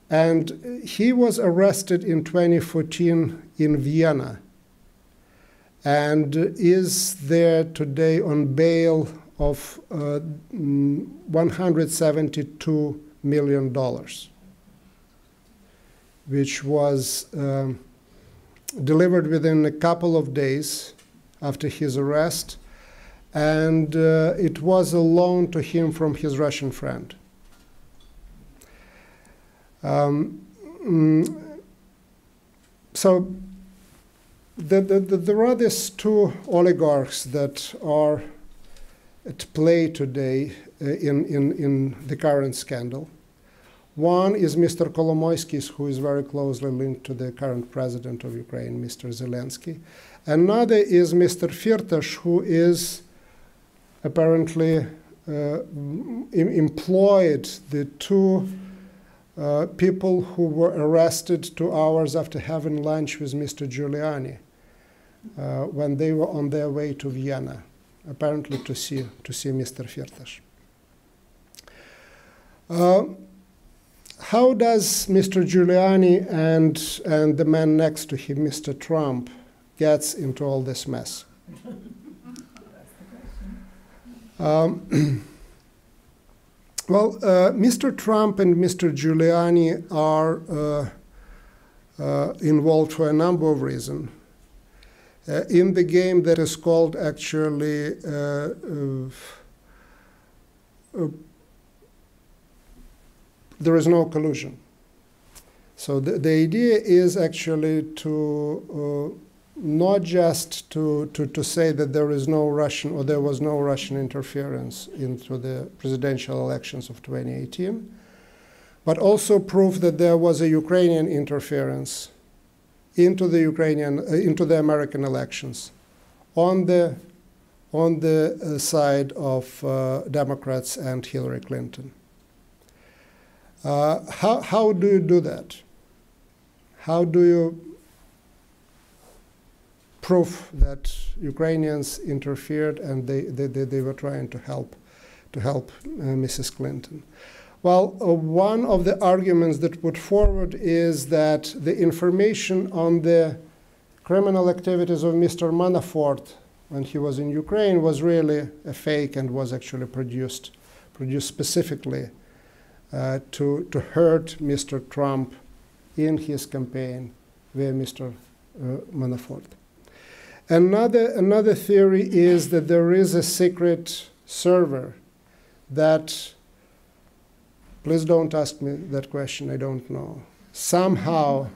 And he was arrested in 2014 in Vienna and is there today on bail of $172 million, which was delivered within a couple of days after his arrest, and it was a loan to him from his Russian friend. So there are these two oligarchs that are at play today in the current scandal. One is Mr. Kolomoisky, who is very closely linked to the current president of Ukraine, Mr. Zelensky. Another is Mr. Firtash, who is apparently employed the two people who were arrested 2 hours after having lunch with Mr. Giuliani when they were on their way to Vienna, apparently to see Mr. Firtash. How does Mr. Giuliani and the man next to him, Mr. Trump, gets into all this mess? Well, Mr. Trump and Mr. Giuliani are involved for a number of reasons in the game that is called actually there is no collusion. So the idea is actually to not just to say that there is no Russian, or there was no Russian interference into the presidential elections of 2018, but also prove that there was a Ukrainian interference into the American elections on the side of Democrats and Hillary Clinton. How do you do that? How do you prove that Ukrainians interfered and they were trying to help Mrs. Clinton? Well, one of the arguments that put forward is that the information on the criminal activities of Mr. Manafort when he was in Ukraine was really a fake and was actually produced specifically to hurt Mr. Trump in his campaign via Mr. Manafort. Another theory is that there is a secret server that, please don't ask me that question, I don't know, somehow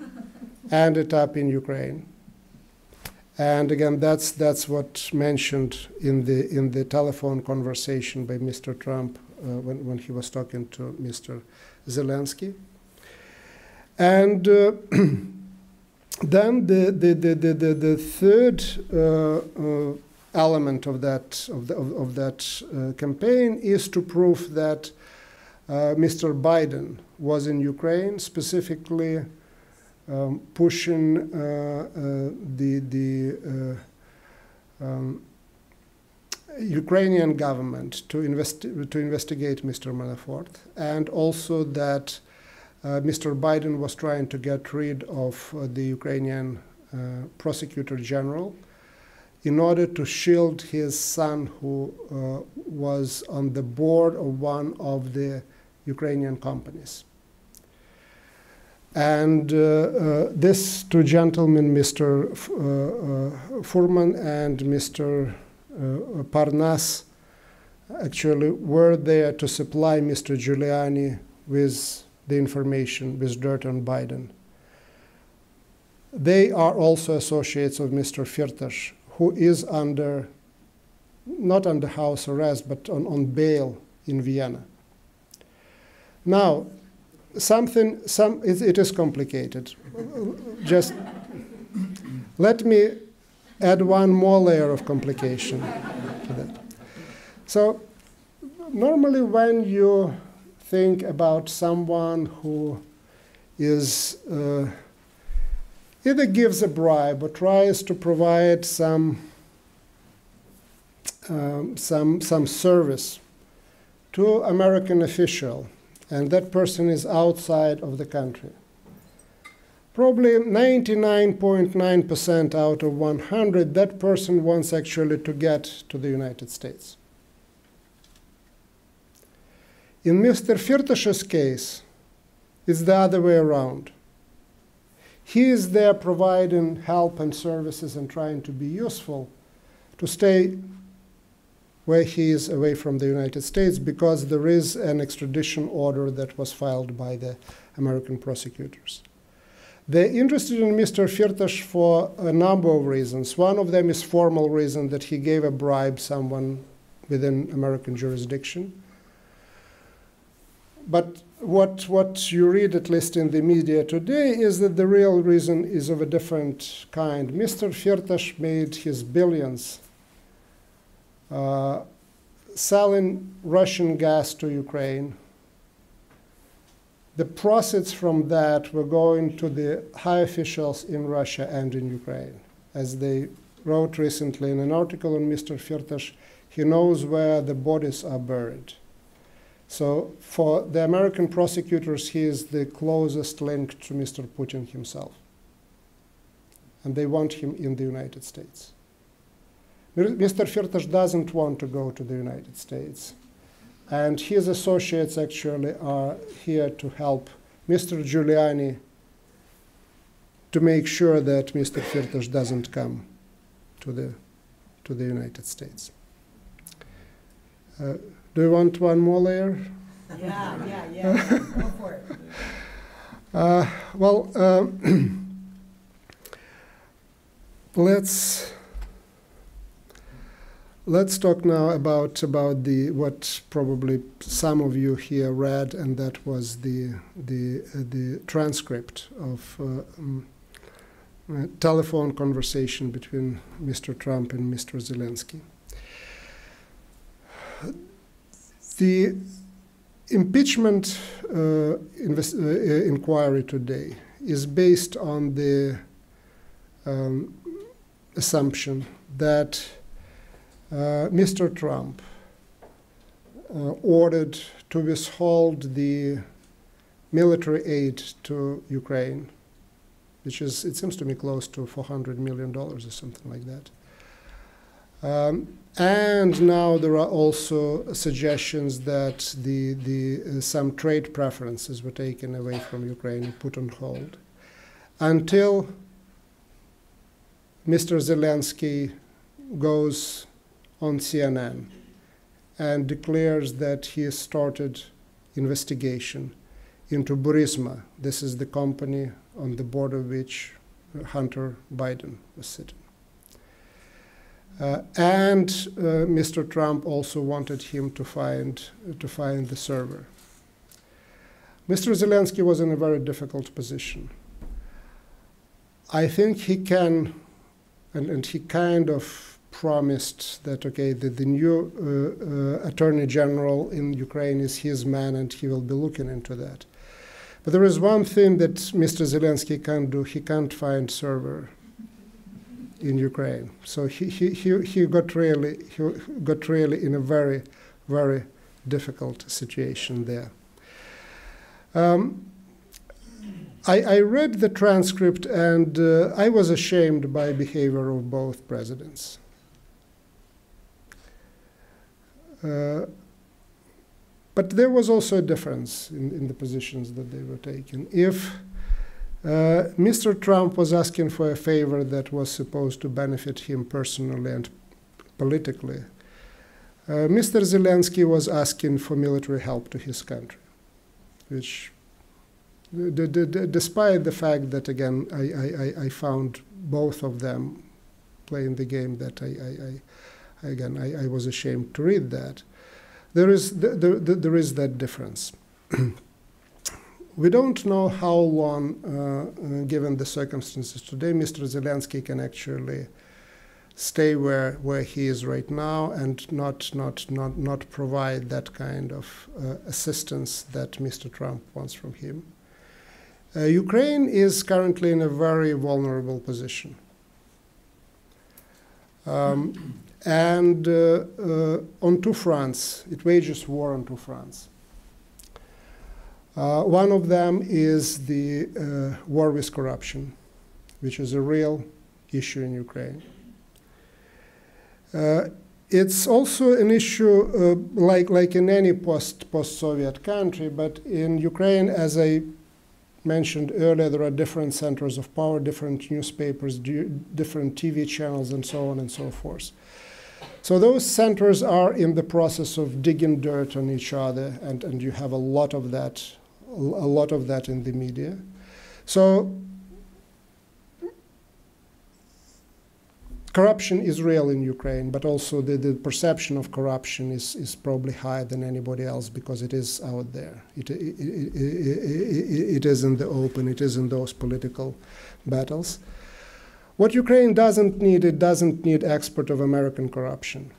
ended up in Ukraine. And again, that's what mentioned in the telephone conversation by Mr. Trump when he was talking to Mr. Zelensky. And then the third element of that campaign is to prove that Mr. Biden was in Ukraine, specifically pushing the Ukrainian government to investigate Mr. Manafort, and also that Mr. Biden was trying to get rid of the Ukrainian prosecutor general in order to shield his son, who was on the board of one of the Ukrainian companies. And these two gentlemen, Mr. Furman and Mr. Parnas, actually were there to supply Mr. Giuliani with the information, with dirt on Biden. They are also associates of Mr. Firtash, who is not under house arrest, but on bail in Vienna. Now, it is complicated. Just let me add one more layer of complication to that. So, normally when you think about someone who is either gives a bribe or tries to provide some service to American official, and that person is outside of the country. Probably 99.9% out of 100, that person wants actually to get to the United States. In Mr. Firtash's case, it's the other way around. He is there providing help and services and trying to be useful to stay where he is away from the United States because there is an extradition order that was filed by the American prosecutors. They're interested in Mr. Firtash for a number of reasons. One of them is formal reason that he gave a bribe someone within American jurisdiction. But what you read, at least in the media today, is that the real reason is of a different kind. Mr. Firtash made his billions selling Russian gas to Ukraine. The proceeds from that were going to the high officials in Russia and in Ukraine. As they wrote recently in an article on Mr. Firtash, he knows where the bodies are buried. So for the American prosecutors, he is the closest link to Mr. Putin himself. And they want him in the United States. Mr. Firtash doesn't want to go to the United States. And his associates actually are here to help Mr. Giuliani to make sure that Mr. Firtash doesn't come to the United States. Do you want one more layer? Yeah. Go for it. Let's talk now about what probably some of you here read, and that was the transcript of a telephone conversation between Mr. Trump and Mr. Zelensky. The impeachment inquiry today is based on the assumption that Mr. Trump ordered to withhold the military aid to Ukraine, which is, it seems to me, close to $400 million or something like that. And now there are also suggestions that some trade preferences were taken away from Ukraine and put on hold until Mr. Zelensky goes on CNN and declares that he has started investigation into Burisma. This is the company on the board of which Hunter Biden was sitting. And Mr. Trump also wanted him to find the server. Mr. Zelensky was in a very difficult position. I think he can, and he kind of promised that, okay, the new Attorney General in Ukraine is his man and he will be looking into that. But there is one thing that Mr. Zelensky can't do. He can't find server in Ukraine. So he got really in a very, very difficult situation there. I read the transcript and I was ashamed by behavior of both presidents. But there was also a difference in the positions that they were taking. If Mr. Trump was asking for a favor that was supposed to benefit him personally and politically, Mr. Zelensky was asking for military help to his country, which, despite the fact that, again, I found both of them playing the game that I was ashamed to read that. There is that difference. We don't know how long, given the circumstances today, Mr. Zelensky can actually stay where he is right now and not provide that kind of assistance that Mr. Trump wants from him. Ukraine is currently in a very vulnerable position. And on two fronts, it wages war on two fronts. One of them is the war with corruption, which is a real issue in Ukraine. It's also an issue like in any post-Soviet country, but in Ukraine, as I mentioned earlier, there are different centers of power, different newspapers, different TV channels, and so on and so forth. So those centers are in the process of digging dirt on each other, and you have a lot of that in the media. So corruption is real in Ukraine, but also the perception of corruption is probably higher than anybody else because it is out there. It is in the open. It is in those political battles. What Ukraine doesn't need, it doesn't need export of American corruption,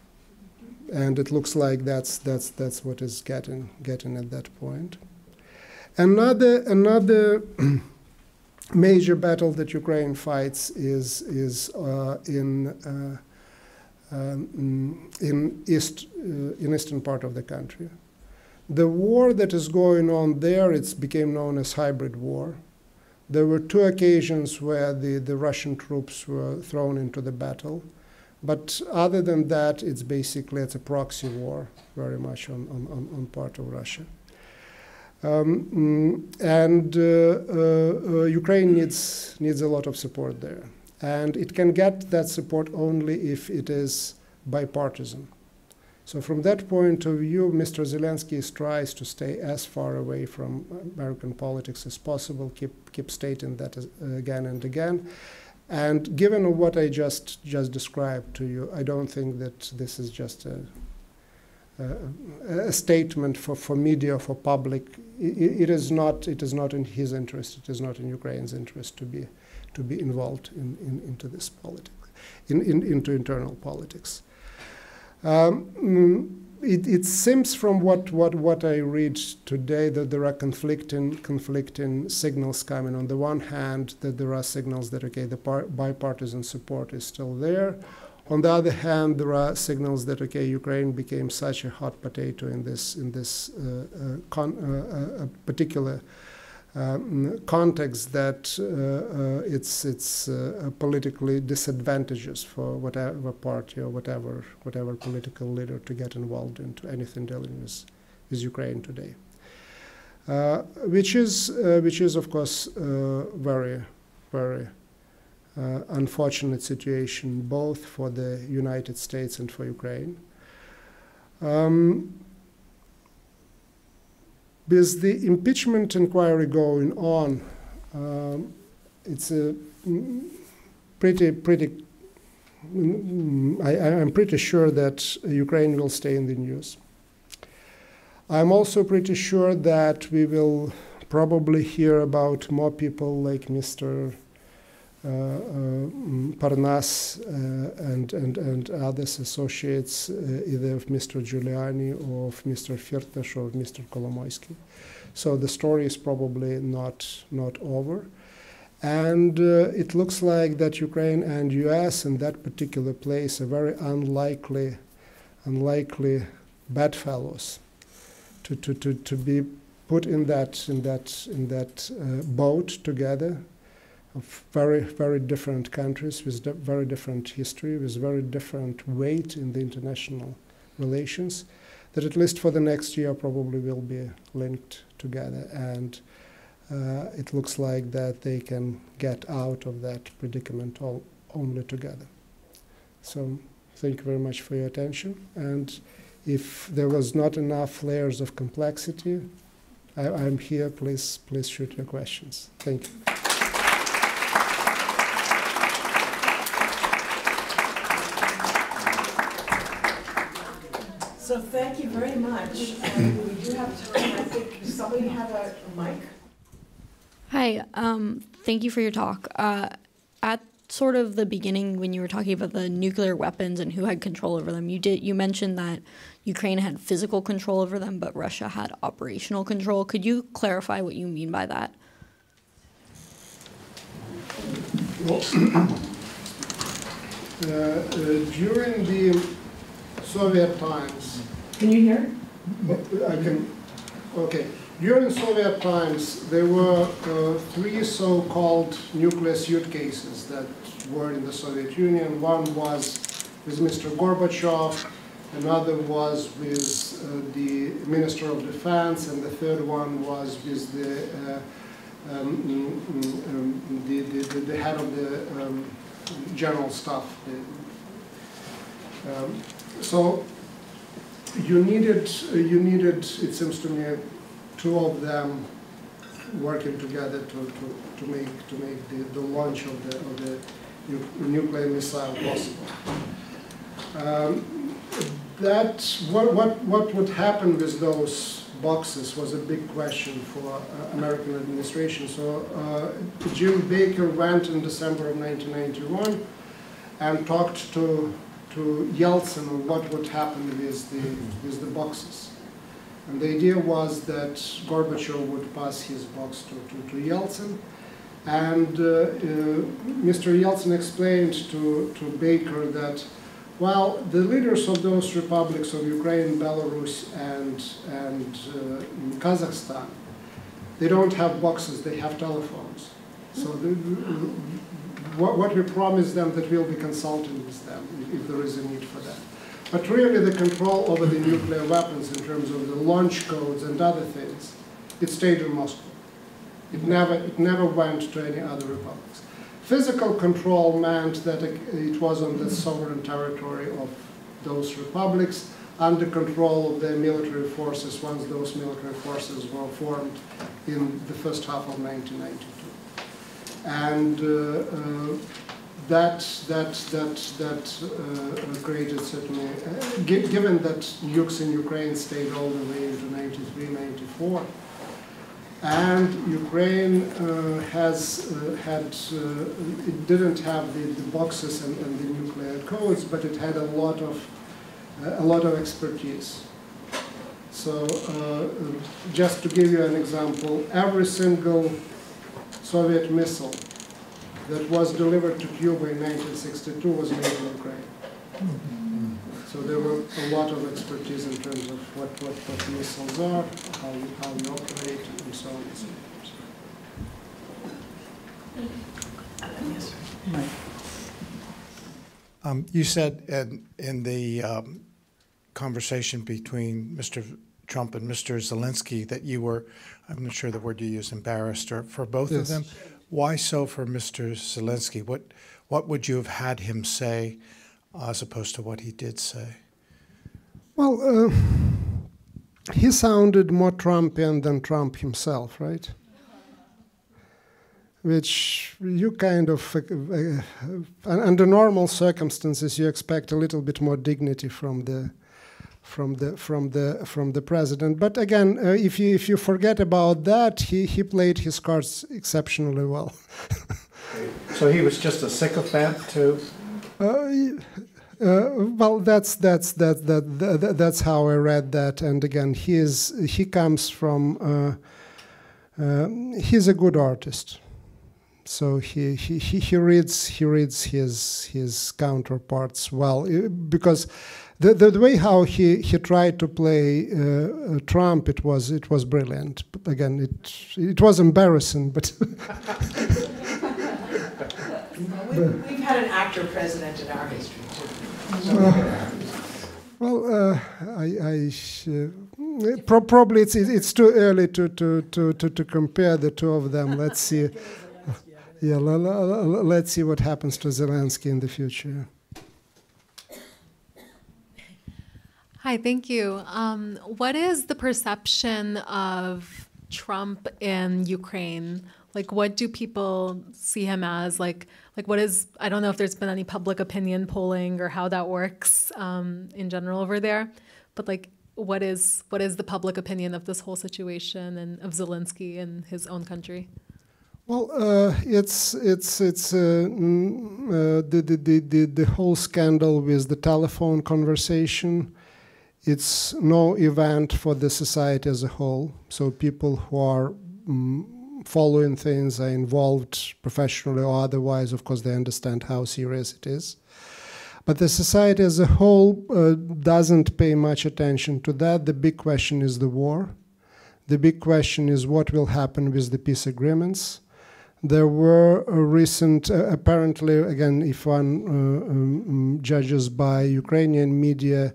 and it looks like that's what is getting at that point. Another major battle that Ukraine fights is in eastern part of the country. The war that is going on there, it's became known as hybrid war. There were two occasions where the Russian troops were thrown into the battle, but other than that, it's a proxy war, very much on part of Russia. Ukraine needs a lot of support there. And it can get that support only if it is bipartisan. So from that point of view, Mr. Zelensky tries to stay as far away from American politics as possible, keep stating that again and again. And given what I just described to you, I don't think that this is just a statement for media, for public. It is not in his interest. It is not in Ukraine's interest to be involved into this politics, into internal politics. It seems from what I read today that there are conflicting signals coming. On the one hand, that there are signals that the bipartisan support is still there. On the other hand, there are signals that Ukraine became such a hot potato in this particular context that it's politically disadvantageous for whatever party or whatever political leader to get involved into anything dealing with Ukraine today, which is of course very unfortunate situation both for the United States and for Ukraine. With the impeachment inquiry going on, it's a I'm pretty sure that Ukraine will stay in the news. I'm also pretty sure that we will probably hear about more people like Mr. Parnas and others associates either of Mr. Giuliani or of Mr. Firtash or of Mr. Kolomoisky. So the story is probably not over. And it looks like that Ukraine and US in that particular place are very unlikely bedfellows to be put in that boat together. Of very different countries with very different history, with very different weight in the international relations, that at least for the next year probably will be linked together. And it looks like that they can get out of that predicament only together. So thank you very much for your attention. And if there was not enough layers of complexity, I'm here. Please shoot your questions. Thank you. So thank you very much. And we do have time. I think somebody have a mic. Hi. Thank you for your talk. At sort of the beginning when you were talking about the nuclear weapons and who had control over them. You mentioned that Ukraine had physical control over them, but Russia had operational control. Could you clarify what you mean by that? Well, during the Soviet times, Can you hear? I can. Okay. During Soviet times, there were three so-called nuclear suitcases that were in the Soviet Union. One was with Mr. Gorbachev, another was with the Minister of Defense, and the third one was with the head of the General Staff. So you needed, it seems to me, two of them working together to make the launch of the nuclear missile possible. What would happen with those boxes was a big question for American administration. So Jim Baker went in December of 1991 and talked to Yeltsin on what would happen with the boxes. And the idea was that Gorbachev would pass his box to Yeltsin. And Mr. Yeltsin explained to Baker that, well, the leaders of those republics of Ukraine, Belarus, and Kazakhstan, they don't have boxes, they have telephones. So what we promise them that we'll be consulting with them if there is a need for that. But really the control over the nuclear weapons in terms of the launch codes and other things, it stayed in Moscow. It never went to any other republics. Physical control meant that it was on the sovereign territory of those republics, under control of their military forces once those military forces were formed in the first half of 1992. And that created certainly, given that nukes in Ukraine stayed all the way into 93, 94, and Ukraine it didn't have the boxes and the nuclear codes, but it had a lot of expertise. So just to give you an example, every single Soviet missile that was delivered to Cuba in 1962 was made in Ukraine. So there were a lot of expertise in terms of what missiles are, how you operate, and so on and so forth. You said in the conversation between Mr. Trump and Mr. Zelensky that you were, I'm not sure the word you used, embarrassed or for both of them. Why so for Mr. Zelensky? What would you have had him say as opposed to what he did say? Well, he sounded more Trumpian than Trump himself, right? Which you kind of, under normal circumstances, you expect a little bit more dignity from the president. But again, if you forget about that, he played his cards exceptionally well. So he was just a sycophant too. Well, that's how I read that. And again, he comes from. He's a good artist, so he reads his counterparts well, because the way how he tried to play Trump, it was brilliant. But again, it was embarrassing, but. We've had an actor president in our history too. Probably it's too early to compare the two of them. Let's see. Yeah, let's see what happens to Zelensky in the future. Hi, thank you. What is the perception of Trump in Ukraine? Like, what do people see him as? Like what is, I don't know if there's been any public opinion polling or how that works in general over there, but like, what is the public opinion of this whole situation and of Zelensky in his own country? Well, the whole scandal with the telephone conversation. It's no event for the society as a whole. So people who are following things, are involved professionally or otherwise, of course, they understand how serious it is. But the society as a whole doesn't pay much attention to that. The big question is the war. The big question is what will happen with the peace agreements. There were a recent, apparently, again, if one judges by Ukrainian media,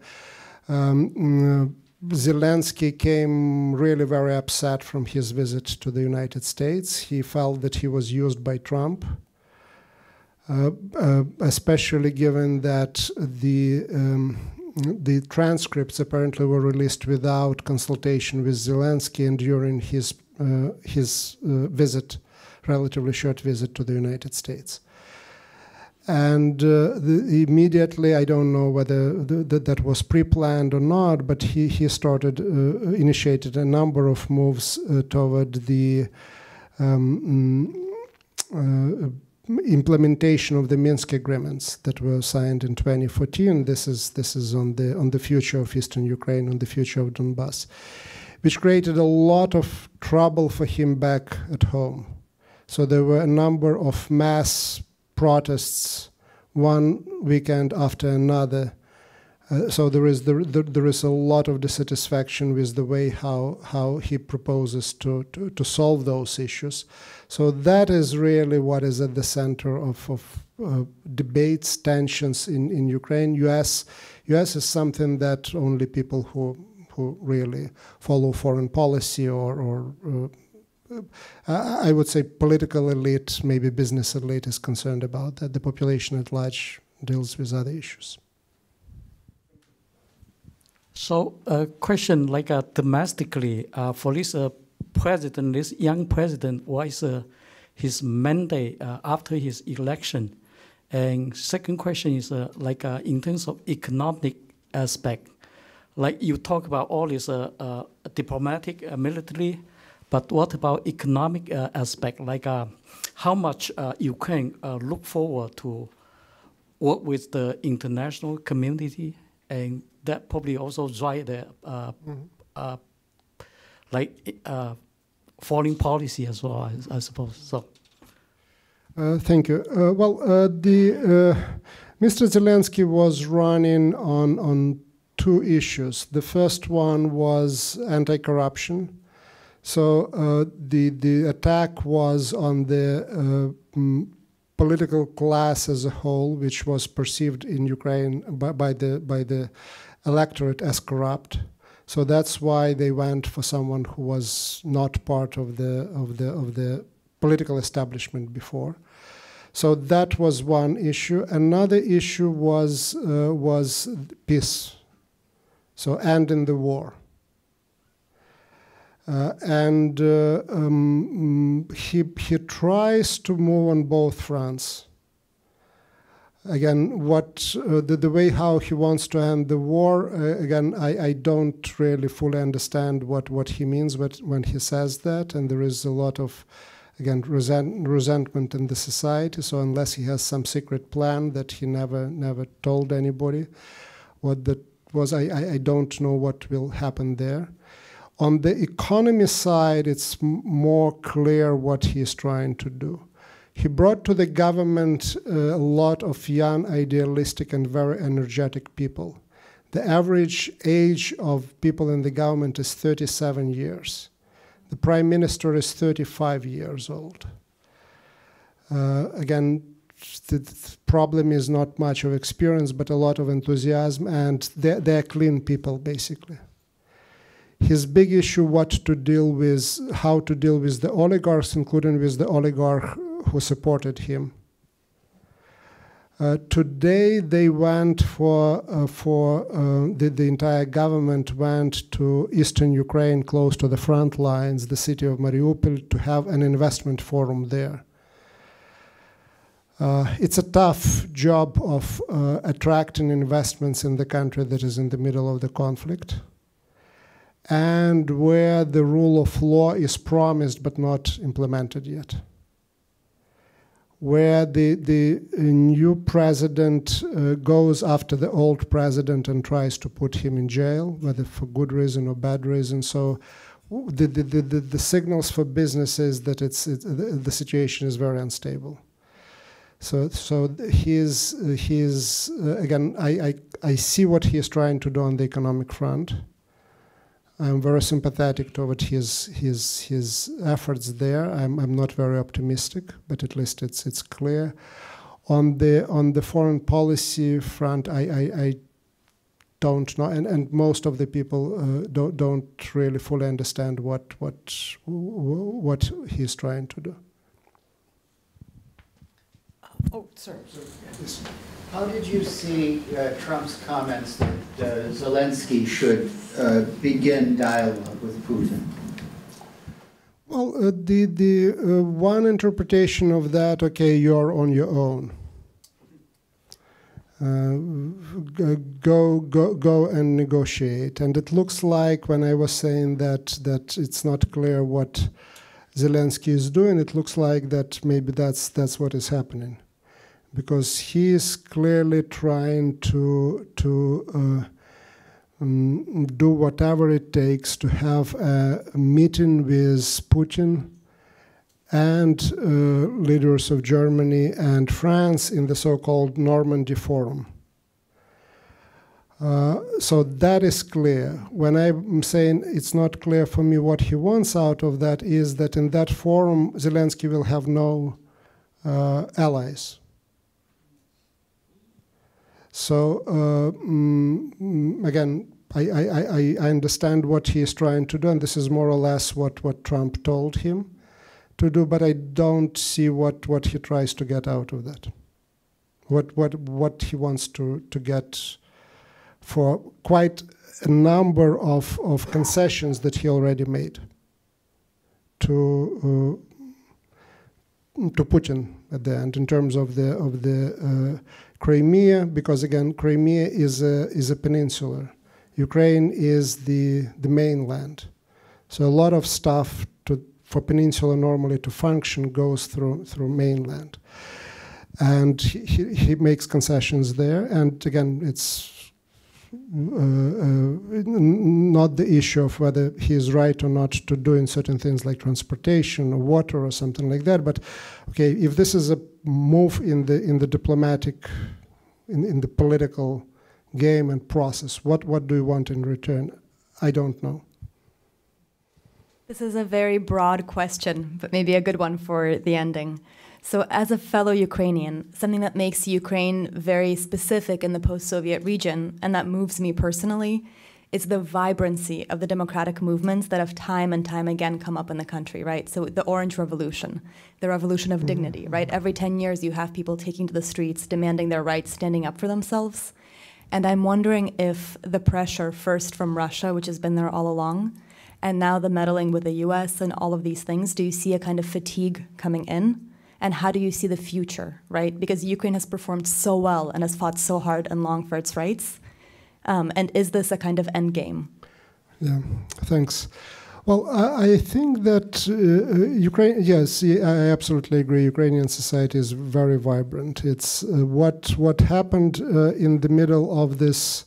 Zelensky came really very upset from his visit to the United States. He felt that he was used by Trump, especially given that the transcripts apparently were released without consultation with Zelensky and during his visit, relatively short visit to the United States. And immediately, I don't know whether that was pre-planned or not, but he initiated a number of moves toward the implementation of the Minsk agreements that were signed in 2014. This is on the future of Eastern Ukraine, on the future of Donbass, which created a lot of trouble for him back at home. So there were a number of mass protests, one weekend after another. So there is a lot of dissatisfaction with the way how he proposes to solve those issues. So that is really what is at the center of debates, tensions in Ukraine. US is something that only people who really follow foreign policy or I would say political elite, maybe business elite is concerned about that. The population at large deals with other issues. So a question like domestically, for this president, this young president, what is his mandate after his election? And second question is in terms of economic aspect, like you talk about all this diplomatic, military, but what about economic aspect? Like how much Ukraine look forward to work with the international community, and that probably also drive the foreign policy as well, I suppose. So. Thank you. Mr. Zelensky was running on two issues. The first one was anti-corruption. So the attack was on the political class as a whole, which was perceived in Ukraine by the electorate as corrupt. So that's why they went for someone who was not part of the political establishment before. So that was one issue. Another issue was peace. So ending the war. He tries to move on both fronts. Again, the way how he wants to end the war, again, I don't really fully understand what he means when he says that, and there is a lot of, again, resentment in the society. So unless he has some secret plan that he never told anybody what that was, I don't know what will happen there. On the economy side, it's more clear what he is trying to do. He brought to the government a lot of young, idealistic, and very energetic people. The average age of people in the government is 37 years. The prime minister is 35 years old. Again, the problem is not much of experience, but a lot of enthusiasm, and they're clean people, basically. His big issue, how to deal with the oligarchs, including with the oligarch who supported him. Today, they went the entire government went to eastern Ukraine, close to the front lines, the city of Mariupol, to have an investment forum there. It's a tough job of attracting investments in the country that is in the middle of the conflict, and where the rule of law is promised but not implemented yet. where the new president goes after the old president and tries to put him in jail, whether for good reason or bad reason. So the signals for business is that the situation is very unstable. So he's again, I see what he is trying to do on the economic front. I'm very sympathetic toward his efforts there. I'm not very optimistic, but at least it's clear. On the foreign policy front, I don't know, and most of the people don't really fully understand what he's trying to do. Oh, sorry. How did you see Trump's comments that Zelensky should begin dialogue with Putin? Well, the one interpretation of that, okay, you're on your own. Go and negotiate. And it looks like when I was saying that it's not clear what Zelensky is doing, it looks like that maybe that's what is happening. Because he is clearly trying to do whatever it takes to have a meeting with Putin and leaders of Germany and France in the so-called Normandy Forum. So that is clear. When I'm saying it's not clear for me what he wants out of that is that in that forum, Zelensky will have no allies. So again, I understand what he is trying to do, and this is more or less what Trump told him to do, but I don't see what he tries to get out of that. What he wants to get for quite a number of concessions that he already made to Putin at the end in terms of the Crimea, because again, Crimea is a peninsula. Ukraine is the mainland. So a lot of stuff for peninsula normally to function goes through mainland. And he makes concessions there. And again, it's not the issue of whether he is right or not to doing certain things like transportation or water or something like that. But okay, if this is a move in the diplomatic, in the political game and process, what do you want in return? I don't know. This is a very broad question, but maybe a good one for the ending. So as a fellow Ukrainian, something that makes Ukraine very specific in the post-Soviet region, and that moves me personally, is the vibrancy of the democratic movements that have time and time again come up in the country, right? So the Orange Revolution, the revolution of dignity, right? Every 10 years you have people taking to the streets, demanding their rights, standing up for themselves. And I'm wondering if the pressure, first from Russia, which has been there all along, and now the meddling with the US and all of these things, do you see a kind of fatigue coming in? And how do you see the future, right? Because Ukraine has performed so well and has fought so hard and long for its rights. And is this a kind of end game? Yeah, thanks. Well, I think that Ukraine, yes, I absolutely agree. Ukrainian society is very vibrant. It's what happened in the middle of this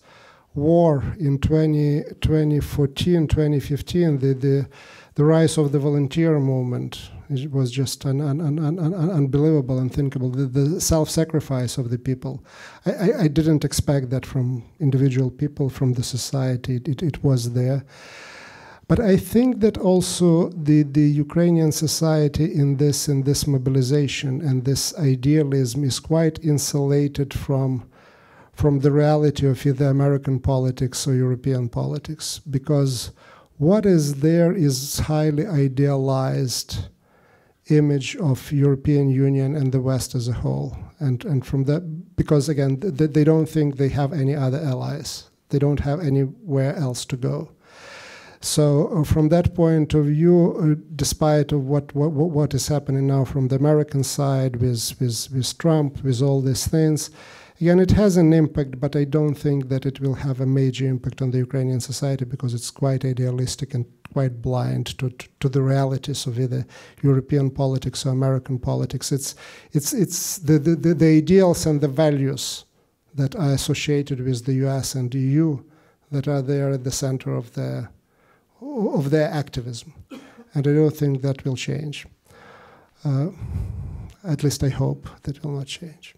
war in 2014, 2015, the rise of the volunteer movement. It was just unbelievable, unthinkable. The self-sacrifice of the people. I didn't expect that from individual people, from the society. It was there. But I think that also the Ukrainian society in this mobilization and this idealism is quite insulated from the reality of either American politics or European politics, because what is there is highly idealized image of European Union and the West as a whole. And from that, because again, they don't think they have any other allies. They don't have anywhere else to go. So from that point of view, despite of what is happening now from the American side with Trump, with all these things, Again, it has an impact, but I don't think that it will have a major impact on the Ukrainian society because it's quite idealistic and quite blind to the realities of either European politics or American politics. It's the ideals and the values that are associated with the US and EU that are there at the center of their activism. And I don't think that will change. At least I hope that will not change.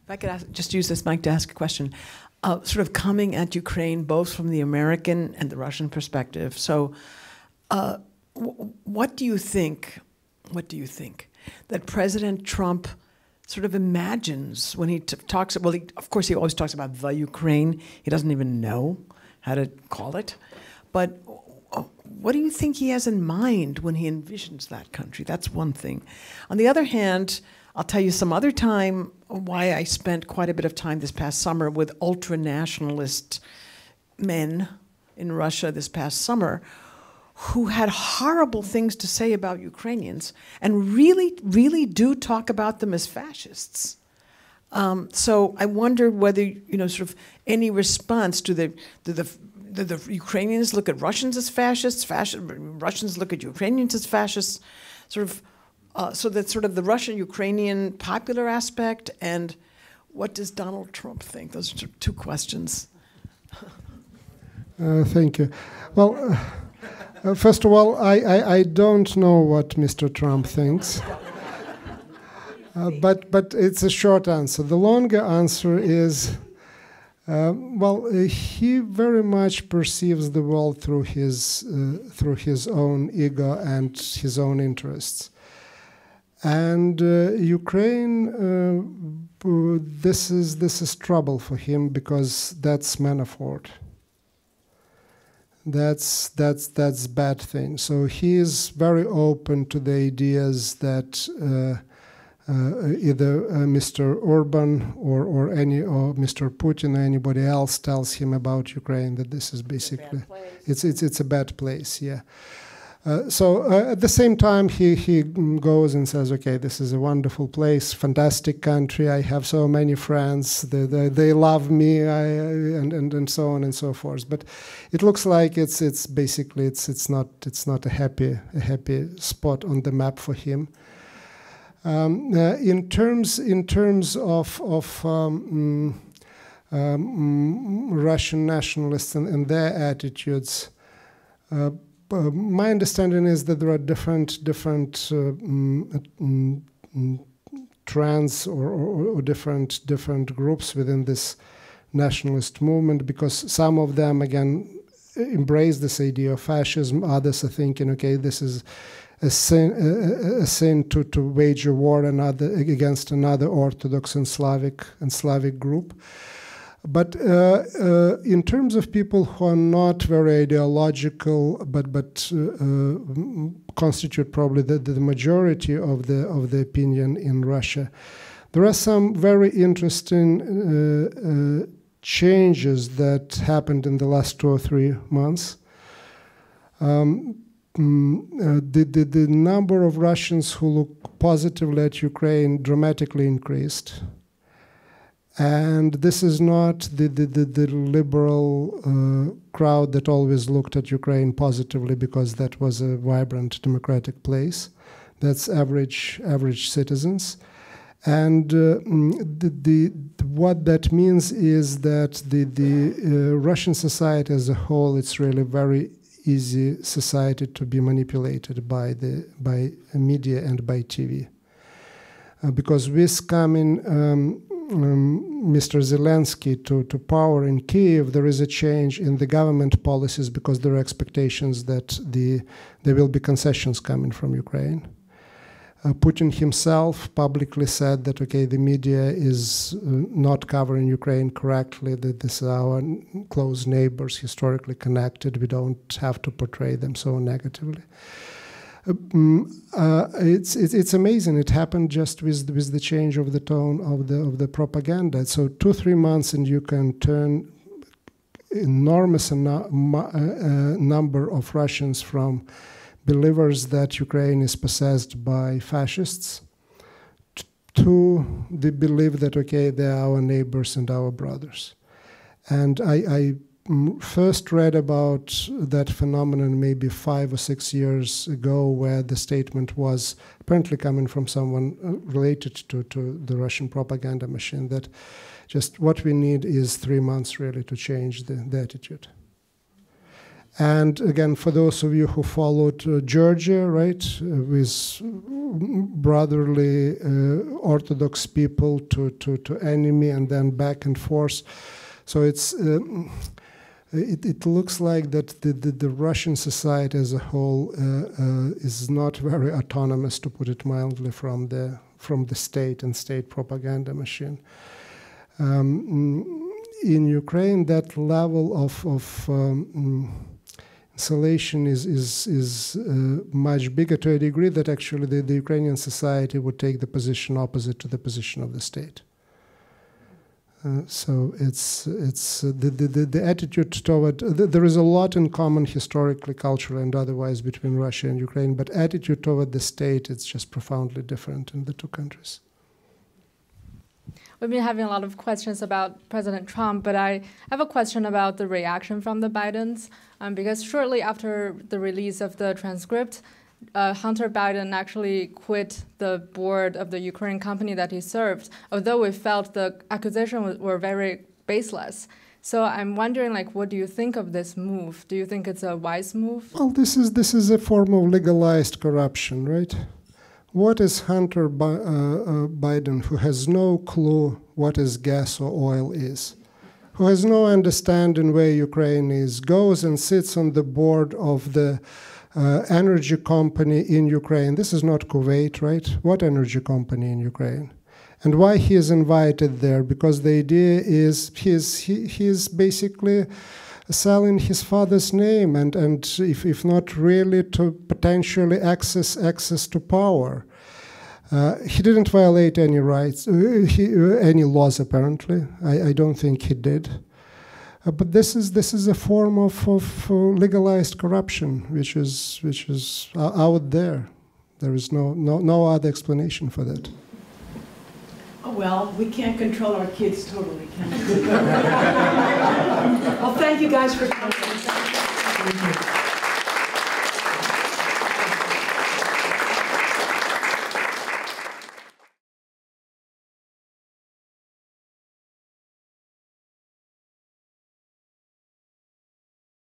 If I could just use this mic to ask a question, sort of coming at Ukraine both from the American and the Russian perspective. So, what do you think? What do you think that President Trump sort of imagines when he talks? Well, of course, he always talks about the Ukraine. He doesn't even know how to call it. But what do you think he has in mind when he envisions that country? That's one thing. On the other hand, I'll tell you some other time why I spent quite a bit of time this past summer with ultra-nationalist men in Russia this past summer who had horrible things to say about Ukrainians and really, really do talk about them as fascists. So I wonder whether, sort of any response to the Ukrainians look at Russians as fascists, Russians look at Ukrainians as fascists, so that's sort of the Russian-Ukrainian popular aspect, and what does Donald Trump think? Those are two questions. Thank you. Well, first of all, I don't know what Mr. Trump thinks, but it's a short answer. The longer answer is, he very much perceives the world through his own ego and his own interests. And Ukraine, this is trouble for him because that's Manafort. That's bad thing. So he is very open to the ideas that either Mr. Orban or Mr. Putin or anybody else tells him about Ukraine, that this is basically it's a bad place. Yeah. So at the same time, he goes and says, okay, this is a wonderful place, fantastic country. I have so many friends. They love me, and so on and so forth. But it looks like it's basically it's not a happy spot on the map for him. In terms of Russian nationalists and their attitudes. My understanding is that there are different trends or different groups within this nationalist movement, because some of them again embrace this idea of fascism. Others are thinking, okay, this is a sin to wage a war against another Orthodox and Slavic group. But in terms of people who are not very ideological, but constitute probably the majority of the opinion in Russia, there are some very interesting changes that happened in the last 2 or 3 months. The number of Russians who look positively at Ukraine dramatically increased. And this is not the liberal crowd that always looked at Ukraine positively because that was a vibrant democratic place. That's average citizens. And what that means is that the Russian society as a whole, it's really very easy society to be manipulated by media and by TV. Because with coming Mr. Zelensky to power in Kyiv, there is a change in the government policies because there are expectations that there will be concessions coming from Ukraine. Putin himself publicly said that, okay, the media is not covering Ukraine correctly, that this is our close neighbors, historically connected, we don't have to portray them so negatively. It's amazing. It happened just with the change of the tone of the propaganda. So 2-3 months, and you can turn enormous number of Russians from believers that Ukraine is possessed by fascists to the belief that, okay, they are our neighbors and our brothers. And I first read about that phenomenon maybe 5 or 6 years ago, where the statement was apparently coming from someone related to the Russian propaganda machine, that just what we need is 3 months really to change the attitude. And again, for those of you who followed Georgia, right, with brotherly Orthodox people to enemy and then back and forth. So it's it looks like that the Russian society as a whole is not very autonomous, to put it mildly, from the state and state propaganda machine. In Ukraine, that level of isolation is much bigger, to a degree that actually the Ukrainian society would take the position opposite to the position of the state. So it's the attitude toward, there is a lot in common historically, culturally, and otherwise between Russia and Ukraine, but attitude toward the state, it's just profoundly different in the two countries. We've been having a lot of questions about President Trump, but I have a question about the reaction from the Bidens, because shortly after the release of the transcript, Hunter Biden actually quit the board of the Ukraine company that he served, although we felt the accusations were very baseless. So I'm wondering, like, what do you think of this move? Do you think it's a wise move? Well, this is a form of legalized corruption, right? What is Hunter Biden, who has no clue what is gas or oil is, who has no understanding where Ukraine is, goes and sits on the board of the energy company in Ukraine? This is not Kuwait, right? What energy company in Ukraine? And why he is invited there? Because the idea is he is basically selling his father's name, and if not really, to potentially access to power. He didn't violate any rights, any laws apparently. I don't think he did. But this is a form of legalized corruption, which is out there. There is no other explanation for that. Oh, well, we can't control our kids totally, can we? Well, thank you guys for coming.